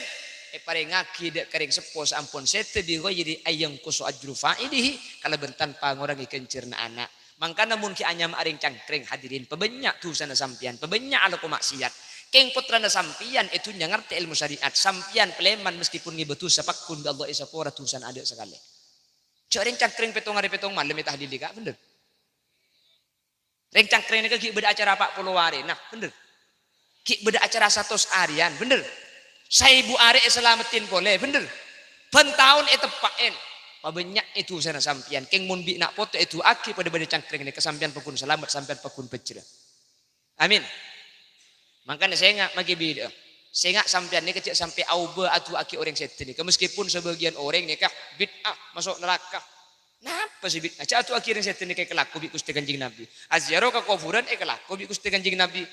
parengaki dek kering sepo sampun sete bi jadi ayang kusu ajru faidihi kalau bertanpa ngorangi kencerna anak. Mangkana mun ki anyam aring cangkring hadirin pebenyak tu sana sampian, pebenyak ala ku maksiat. Keng putrana sampian itu ngerti ilmu syariat, sampian peleman meskipun ngibetu sapakun bi Allah isapora tusan ada sekali. Cok ring cangkring petong hari petong malam itu hadil kak bener. Ring cangkring ini ki beda acara 40 hari, nah bener. Ki beda acara 100 harian, bener. 1000 hari selamatin boleh, bener. Pentahun itu paen. Pabanyak itu sana sampian. Keng mun bi nak foto itu aki pada beda cangkring ini kesampian pekun selamat sampian pekun pecera. Amin. Makanya saya nggak magi beda. Saya nggak sampean ini kecil sampai auba atau aki orang setan ini. Meskipun sebagian orang ini kah bid'ah masuk neraka. Napa sih bid'ah? Cak atau akhirnya setan ini kayak kelaku bi Gusti Kanjeng Nabi. Aziarah ke kuburan kelaku bi Gusti Kanjeng Nabi.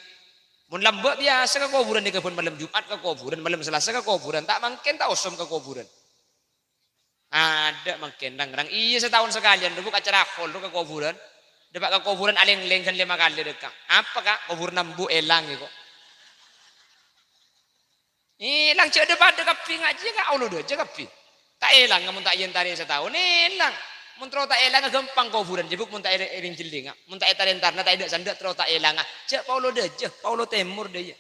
Mun lambak biasa ke kuburan di kebun malam Jumat ke kuburan malam Selasa ke kuburan tak mungkin tak usum ke kuburan. Ada mungkin rang iya setahun sekalian dulu acara hol ke kuburan. Dapat ke kuburan aleng-aleng kan 5 kali dekat. Apa kak kuburan nambu elang kok. Hilang cek depan kapi ngaji enggak Allah doa cek kapi. Tak hilang mun tak yen tari setahun hilang. Mun tro tak hilang gampang kuburan jebuk mun tak eling jeling. Mun tak tari entarna tak ada sandak tro tak hilang. Cek Paulo deh cek Paulo Timur deh.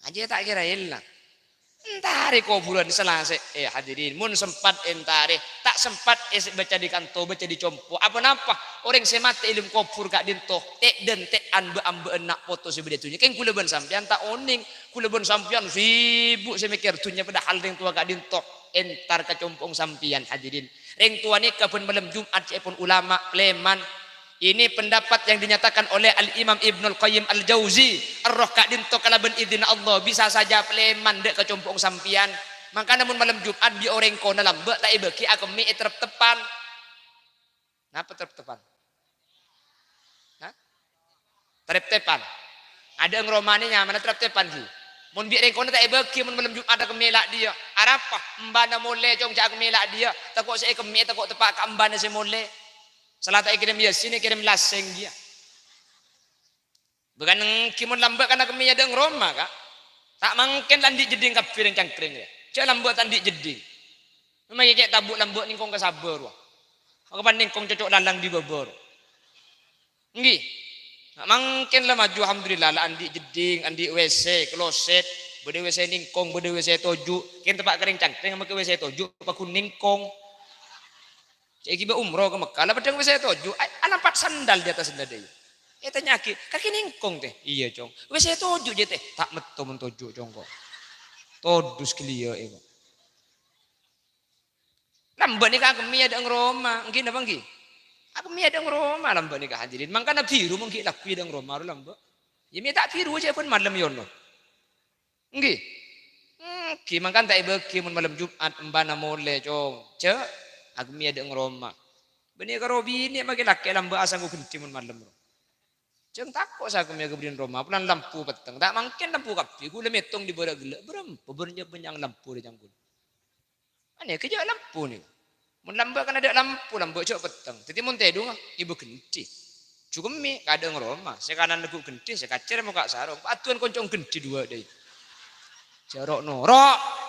Aja tak kira hilang. Entare kuburan selasa hadirin mun sempat entare tak sempat baca di kanto baca di compo apa napa orang semate ilmu kubur kak dinto tek den tek ambe enak foto sebeda tunya keng kula ban sampean tak oning kula ban sampean sibuk saya mikir tunya padahal ring tua kak dinto entar ka compong sampean hadirin ring tua ni kapan malam Jumat pun ulama leman. Ini pendapat yang dinyatakan oleh Al-Imam Ibnul Qayyim Al-Jauzi. Ar-roh kak dinto kalaban idin Allah bisa saja peleman dek ke compong sampian. Maka namun malam Jumat di orang kona lambek tak ibeki akemi terep tepan. Napa terep tepan? Hah? Terep tepan. Ada yang romaninya mana terep tepan ki? Mun bi orang kona tak ibeki mun malam Jumat tak kemelak dia. Arapa mbana mole jong jak kemelak dia. Takut saya kemi takut tepak ka mbana se mole. Salah tak kirim Yasin kirim laseng dia. Bukan kimun lambat karena kami ada Roma kak. Tak mungkin landi jeding kafir yang cangkring dia. Cak lambat tandi jeding. Memang cak tabuk lambat ningkong ke sabar wah. Aku banding kong cocok lalang di babor. Nggih. Tak mungkin lah maju alhamdulillah lah andi jeding, andi WC, kloset, bede WC ningkong, bede WC toju. Kian tempat kering cangkring sama ke WC toju, pakun ningkong. Cik kiba umroh ke Mekah, lah pedang saya toju, alam 4 sandal di atas sandal dia. Tanya kaki ningkong teh, iya cong. Saya toju je teh, tak metu mentoju cong kok. Todus kelia ego. Lambat ni kak kami ada Roma, mungkin apa ngi? Aku mi ada Roma lambat ni kak hadirin, mangkana biru mungkin laku ada Roma lambat. Ya mi tak biru aja pun malam yono. Ngi? Ki mangkan tak ibeki malam Jumat embana mole cong. Cek aku mi ada Roma. Bani karo bini magi laki lamba asang ku kenti mun malam. Jeng takut saya kami ke Roma, pulang lampu peteng. Tak mungkin lampu kapi, ku lemetong di bawah gelap. Berapa benyang lampu di jangkul. Mana kerja lampu ni? Mun lamba kan ada lampu cok peteng. Tadi mun tedung ibu kenti. Cukup mi kadang Roma. Saya kanan aku kenti, saya kacer mau kak sarong. Patuan koncong kenti 2 deh. Jarok norok.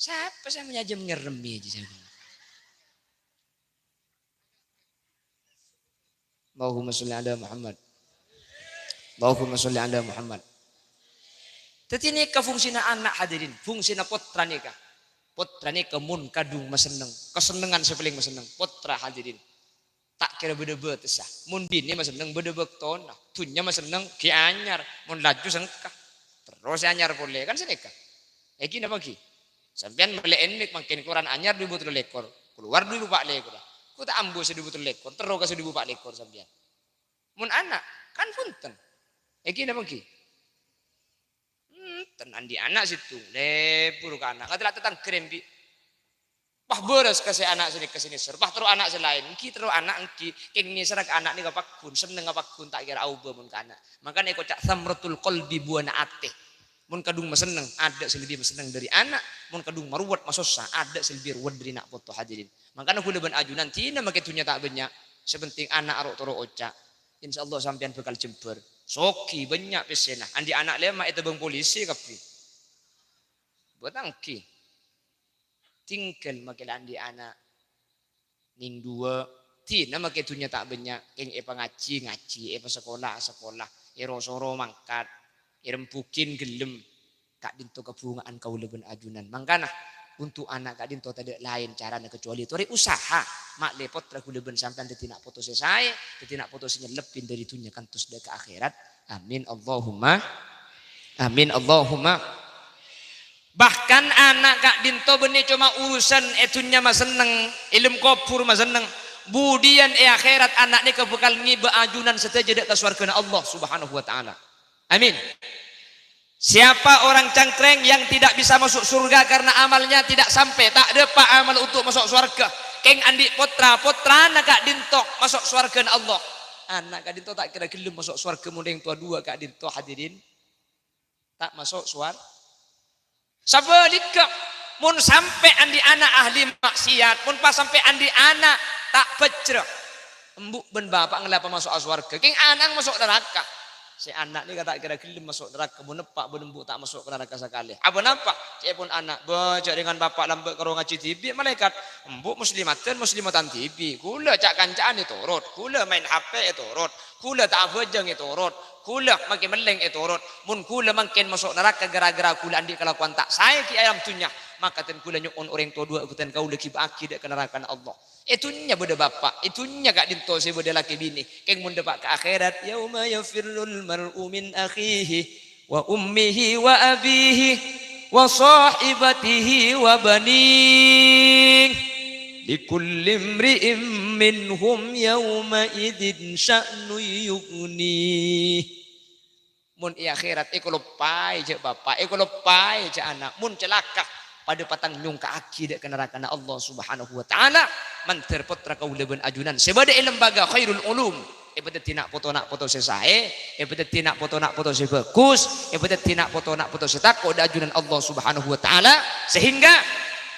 Siapa saya menyaja mengeremi aja saya bilang. Allahumma sholli ala Muhammad. Allahumma sholli ala Muhammad. Tadi ini ke fungsina anak hadirin, fungsina putra nikah. Putra nikah mun kadung maseneng, kesenengan saya paling maseneng. Putra hadirin. Tak kira beda-beda sah. Mun bini maseneng beda-beda tona. Tunya maseneng ki anyar, mun laju sengkah. Terus anyar boleh kan senikah. Gini apa ki? Sampean melek makin Quran anyar 2003 lekor. Keluar dulu Pak lekor. Ku tak ambo 1.3 terus ke 1.4 sampean. Mun anak kan punten. Iki napa ki? Tenan di anak situ, lebur ke anak. Kata tetang krembi. Pah beres ke si anak sini ke sini ser. Pah terus anak selain. Ki terus anak ki. Keng ngisar ke anak ni kapak kun. Seneng kapak kun tak kira auba mun ke anak. Makanya aku cak samratul qalbi buana ate. Mun kadung maseneng ada selebih maseneng dari anak. Mun kadung maruwat masosa ada selebih ruwat dari nak foto hadirin. Makanya aku leban ajunan tina makitunya tak banyak. Sepenting anak arok toro oca. Insyaallah sampean bakal jember. Soki banyak pesena. Andi anak lema itu bang polisi kapi. Buat angki. Tinggal makilan di anak ning dua tina makitunya tak banyak keng epa ngaji epa sekolah erosoro mangkat irempukin gelem kak dinto kebungaan kau leben ajunan mangkana untuk anak kak dinto tadi lain caranya kecuali tori usaha mak lepot ragu leben sampai tidak foto selesai tidak foto lebih dari tunya kantus ke akhirat amin Allahumma amin Allahumma. Bahkan anak kak dinto benih cuma urusan etunya mas seneng ilmu kopur mas seneng budian akhirat anak ni kebekal ngiba ajunan setelah ke surga Allah subhanahu wa ta'ala amin. Siapa orang cangkreng yang tidak bisa masuk surga karena amalnya tidak sampai tak ada pak amal untuk masuk surga keng andi potra anak kak dinto masuk surga Allah anak kak dinto tak kira gelem masuk surga mundeng tua dua kak dinto hadirin tak masuk surga. Sebaliknya, mun sampai andi anak ahli maksiat, mun pas sampai andi anak tak pecrek, embuk ben bapak ngelapa masuk aswarga, king anak masuk neraka. Si anak ni kata kira gelem masuk neraka, mun nepak ben embuk tak masuk ke neraka sekali. Apa nampak? Saya pun anak baca dengan bapak lambat karo ngaji TV malaikat, embuk muslimatan TV, kula cak kancaan itu turut, kula main HP itu turut, kula tak bejeng itu turut. Kula makin meleng itu urut mun kula makin masuk neraka gara-gara kula andi kelakuan tak saya ki ayam tunya maka ten kula nyukun orang tua dua ikutan kau lagi baki dak ke neraka Allah itunya beda bapak itunya kak dinto se beda laki bini keng mun depak ke akhirat yauma yafirrul mar'u min akhihi wa ummihi wa abihi wa sahibatihi wa banih likulli imri'in minhum yawma idzin sya'nu yughni mun akhirat eko lepai je bapak eko lepai je anak mun celaka pada patang nyung ka aki dak neraka Allah subhanahu wa ta'ala manter putra kau leben ajunan sebada lembaga khairul ulum pada tinak foto nak foto sesae pada tinak foto nak foto sebagus pada tinak foto nak foto setako da ajunan Allah subhanahu wa ta'ala sehingga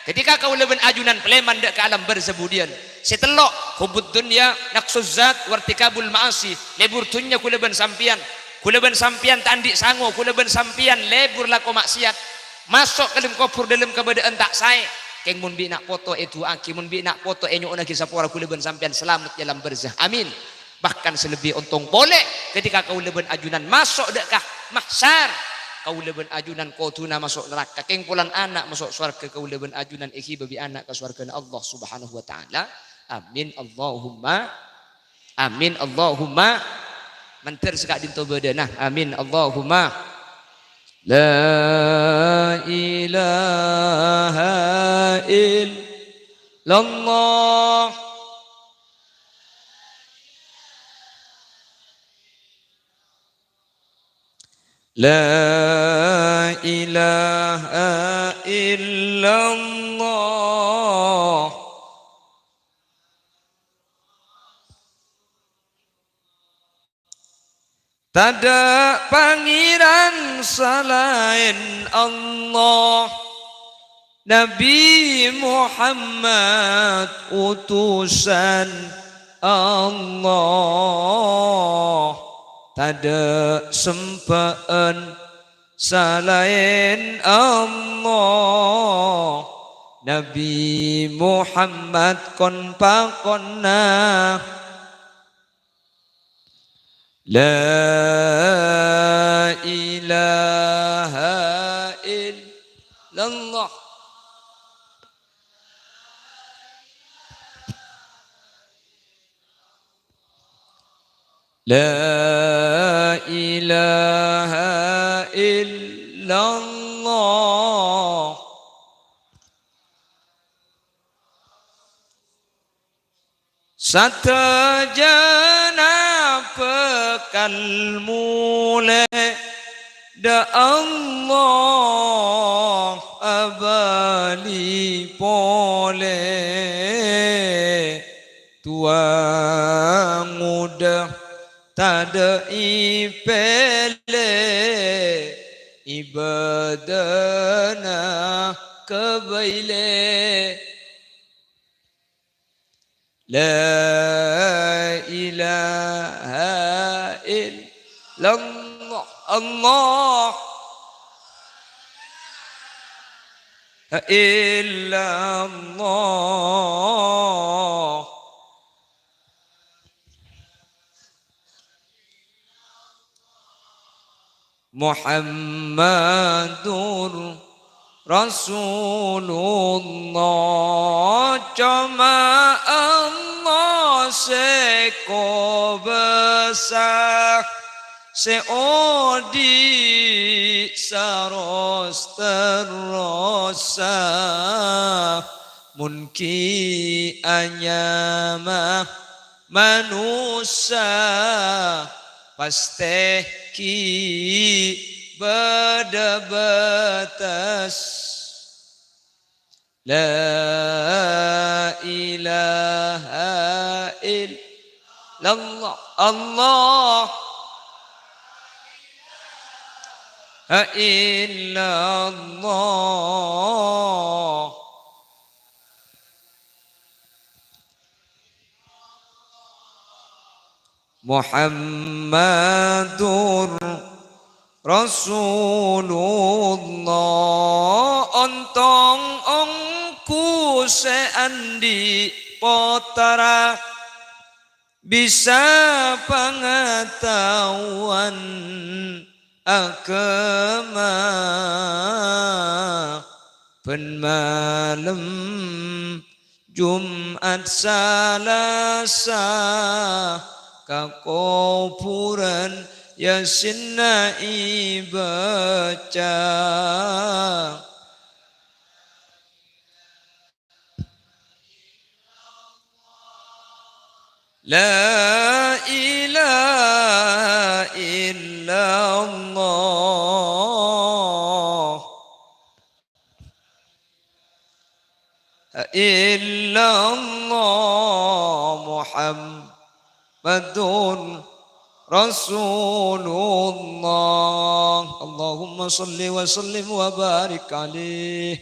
ketika kau leben ajunan peleman dak ke alam bersebudian setelok hubud dunya naqsuz zat wartikabul ma'asi lebur tunya ku leben sampian tandik sango ku leben sampian lebur lako maksiat masuk ke dalam kufur dalam kebedaan tak saya keng mun bi nak foto itu aki mun bi nak foto enyo ona kisah pora ku leben sampian selamat dalam berzah amin. Bahkan selebih untung boleh ketika kau leben ajunan masuk dekkah mahsyar kau leben ajunan kau tuna masuk neraka keng pulan anak masuk surga kau leben ajunan iki babi anak ke surga Allah subhanahu wa ta'ala amin Allahumma mentir sekak dinto bedana amin Allahumma la ilaha illallah La ilaha illallah Tada pangeran selain Allah Nabi Muhammad utusan Allah Tada sempaan selain Allah Nabi Muhammad kon pakonna La ilaha illallah La ilaha illallah Satajana pekal mulai da Allah abali pole tuang muda tada ipele ibadana kebaile la ilaha illallah Allah illallah Muhammadur Rasulullah cuma Allah seko besar seodi saros terosa munki anyama manusia pasti ki beda batas la ilaha illallah Allah illallah Muhammadur Rasulullah ontong ongku seandi potara bisa pengetahuan agama pen malam Jumat Salasa kakuburan Yasin baca La ilaha illallah Muhammadun Rasulullah Allahumma salli wa sallim wa barik alaih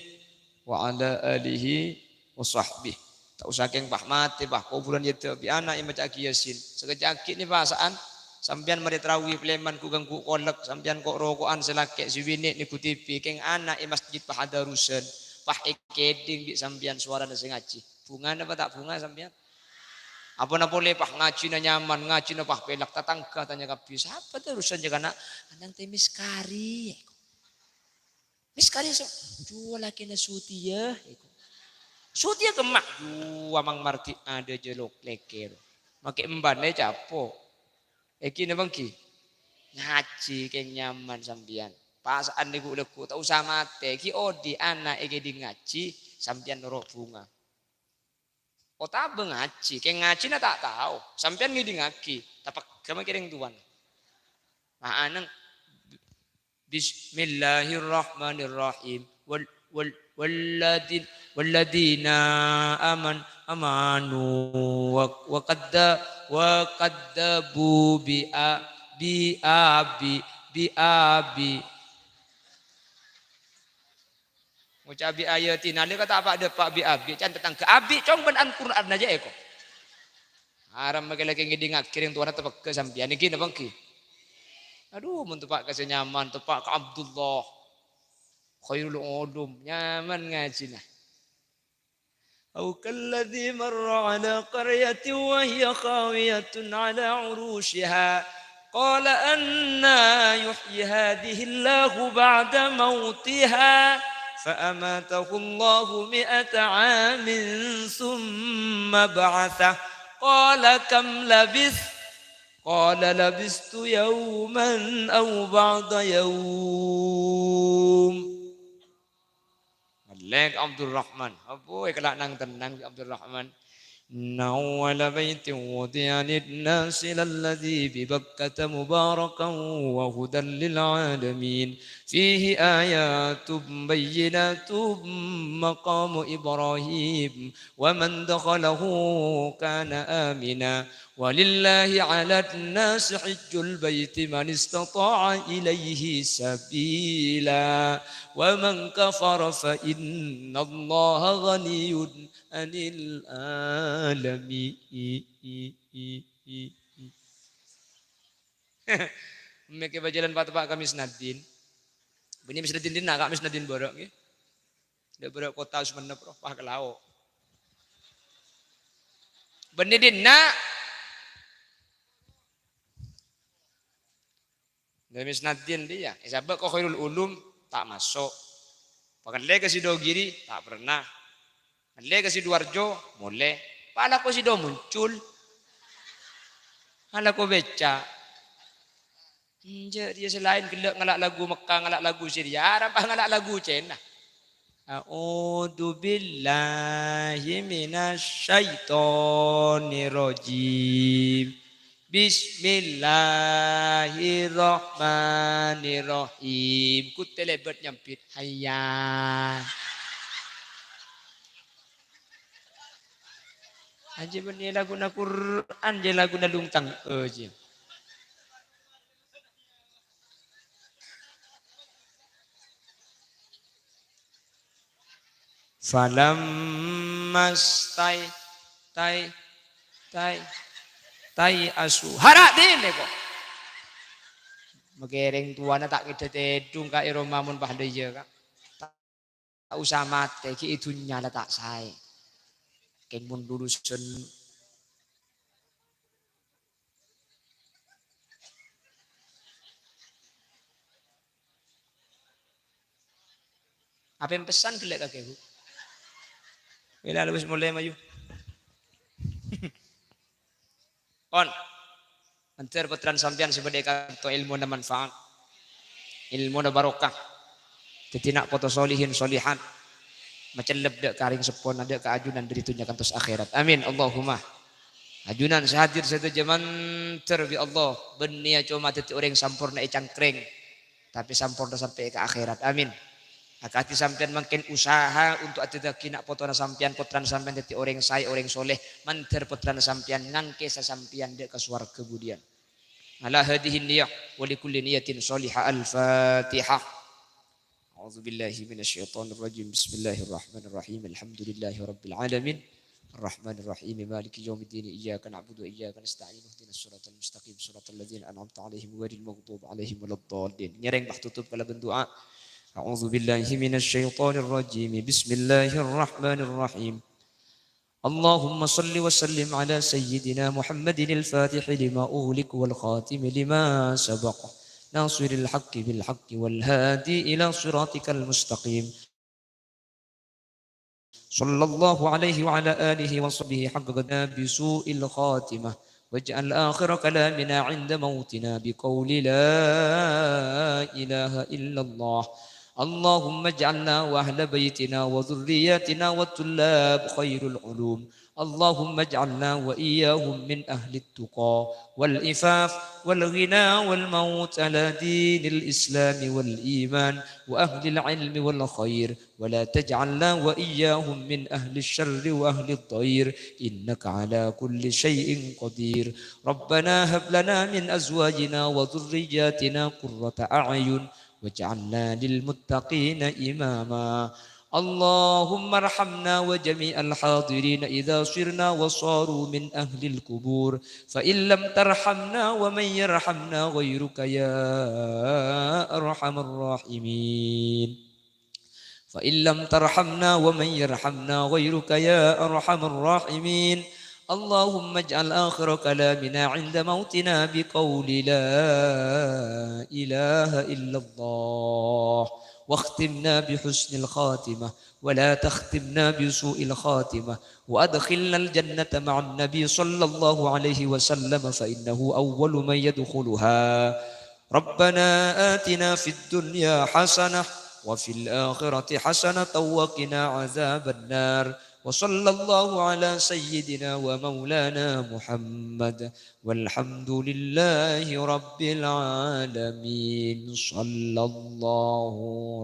wa ala alihi wa sahbihi. Tak usah keng bah mati bah kuburan itu bi anak yang baca Yasin. Sekejaki ni bahasaan sampean mari tarawih pleman ku ganggu kolek sampean kok rokokan selakek siwine ni ku TV keng anak yang masjid bah darusan bah ekeding bi sampean suara sing ngaji. Bunga apa tak bunga sampean? Apa na boleh pah ngaji na nyaman, ngaji na pah pelak tatangga tanya kapi. Siapa terusan jaga nak? Anang teh miskari. Miskari so jual laki na suti ya. Suti ya kemak jual mang marti ada jelok leker. Makai emban na capo. Eki na bangki ngaji keng nyaman sampean. Pasaan leku tak usah mate. Ki odi anak eki di ngaji sampean norok bunga. Kota ngaji, kayak ngaji na tak tahu. Sampean ngidi ngaki, tapak kama kiring tuan. Nah anang Bismillahirrahmanirrahim. Walladina amanu wa kaddabu bi abi. Ucapi ayatin ali kata apa ada pak bi abi can tentang ke abi cong ben Al-Qur'an aja eko. Haram lagi ngidingak kiring tuan tepak ke sampean iki napa ki. Aduh mun tepak ke nyaman tepak ke Abdullah. Khairul ulum nyaman ngaji nah. Au kalladzi marra ala qaryatin wa hiya khawiyatun ala urushiha. Qala anna yuhyi hadhihi Allahu ba'da mautiha. فأماته الله 100 عام ثم بعثه قال كم لبثت قال لبثت يوما أو بعض يوم Lek Abdul Rahman, apa kelak nang tenang Abdul Rahman. إن أول بيت وضع للناس للذي ببكة مباركا وهدى للعالمين فيه آيات بينات مقام إبراهيم ومن دخله كان آمنا ولله على الناس حج البيت من استطاع إليه سبيلا ومن كفر فإن الله غني عن العالمين. Meke bajalan Pak Kamis Nadin. Bini Mis Nadin dina Kamis Nadin borok nggih. Ndak borok kota Sumenep roh Pak Kelao. Beni dina Mis Nadin dia. Sabab kok khairul ulum tak masuk. Pakan le ke Sidogiri tak pernah. Le ke Sidoarjo boleh. Pala ko Sido muncul. Hala ko beca. Dia selain gelak ngalak lagu Mekah, ngalak lagu Syria, apa ngalak lagu Cina. A'udzu billahi minasyaitonir rajim. Bismillahirrahmanirrahim. Ku telebet nyampit hayya. Aja benih lagu na Quran, je lagu na lungtang aja. Falam mas tai asu harak din ko magereng tuana tak kita tedung ka iromamun pahdaya ka tak usah mate ki idunya la tak sae ken mun lulusen apa yang pesan gelek kakek bu bila lebih mulai maju on antar petran sampean sebagai kanto ilmu na manfaat ilmu na barokah tetinak foto solihin solihan macam lebdak karing sepon ada keajunan dari tunya kantos akhirat amin Allahumma ajunan sehadir satu zaman terbi Allah benia cuma teti orang sampurna cangkreng tapi sampurna sampai ke akhirat amin akati sampean makin usaha untuk atidaki nak potona sampean potran sampean teti orang sai orang soleh manter potran sampean ngangke sasampean dek ke swarga kemudian ala hadhihi niyah wa likulli niyatin salihah al-fatihah a'udzu billahi minasyaitonir rajim bismillahirrahmanirrahim alhamdulillahi rabbil alamin arrahmanir rahim maliki yaumiddin iyyaka na'budu wa iyyaka nasta'in ihdinas siratal mustaqim siratal ladzina an'amta 'alaihim ghairil maghdubi 'alaihim waladdallin nyereng bah tutup kala doa أعوذ بالله من الشيطان الرجيم بسم الله الرحمن الرحيم اللهم صل وسلم على سيدنا محمد الفاتح لما أغلق والخاتم لما سبق ناصر الحق بالحق والهادي إلى صراطك المستقيم صلى الله عليه وعلى آله وصحبه حق قدنا بسوء الخاتمة واجعل آخر كلامنا عند موتنا بقول لا إله إلا الله اللهم اجعلنا وأهل بيتنا وذرياتنا والطلاب خير العلوم اللهم اجعلنا وإياهم من أهل التقى والإفاف والغنى والموت على دين الإسلام والإيمان وأهل العلم والخير ولا تجعلنا وإياهم من أهل الشر وأهل الضير إنك على كل شيء قدير ربنا هب لنا من أزواجنا وذرياتنا قرة أعين واجعلنا للمتقين إماما اللهم ارحمنا وجميع الحاضرين إذا صرنا وصاروا من أهل القبور فإن لم ترحمنا ومن يرحمنا غيرك يا أرحم الراحمين فإن لم ترحمنا ومن يرحمنا غيرك يا أرحم الراحمين اللهم اجعل آخر كلامنا عند موتنا بقول لا إله إلا الله واختمنا بحسن الخاتمة ولا تختمنا بسوء الخاتمة وأدخلنا الجنة مع النبي صلى الله عليه وسلم فإنه أول من يدخلها ربنا آتنا في الدنيا حسنة وفي الآخرة حسنة وقنا عذاب النار وصلى الله على سيدنا ومولانا محمد والحمد لله رب العالمين صلى الله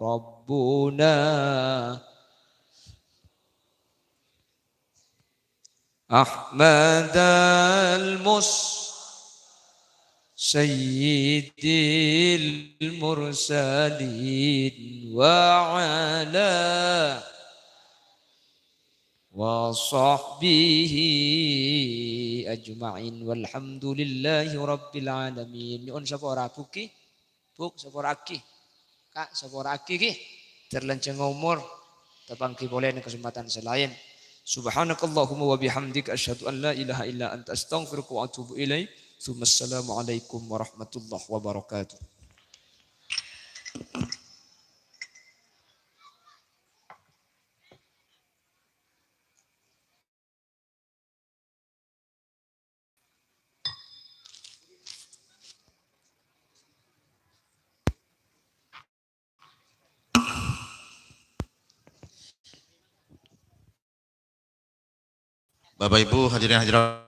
ربنا أحمد سيد المرسلين وعلى وصحبه أجمعين والحمد لله رب العالمين. Nyuwun sapa ora Bu ki? Bu sapa ora ki? Kak sapa ora ki ki? Terlenceng umur tepangki boleh di kesempatan selain. Subhanakallahumma wa bihamdika asyhadu an la ilaha illa anta astaghfiruka wa atubu ilaik. Assalamualaikum warahmatullahi wabarakatuh. Bapak Ibu hadirin hadirat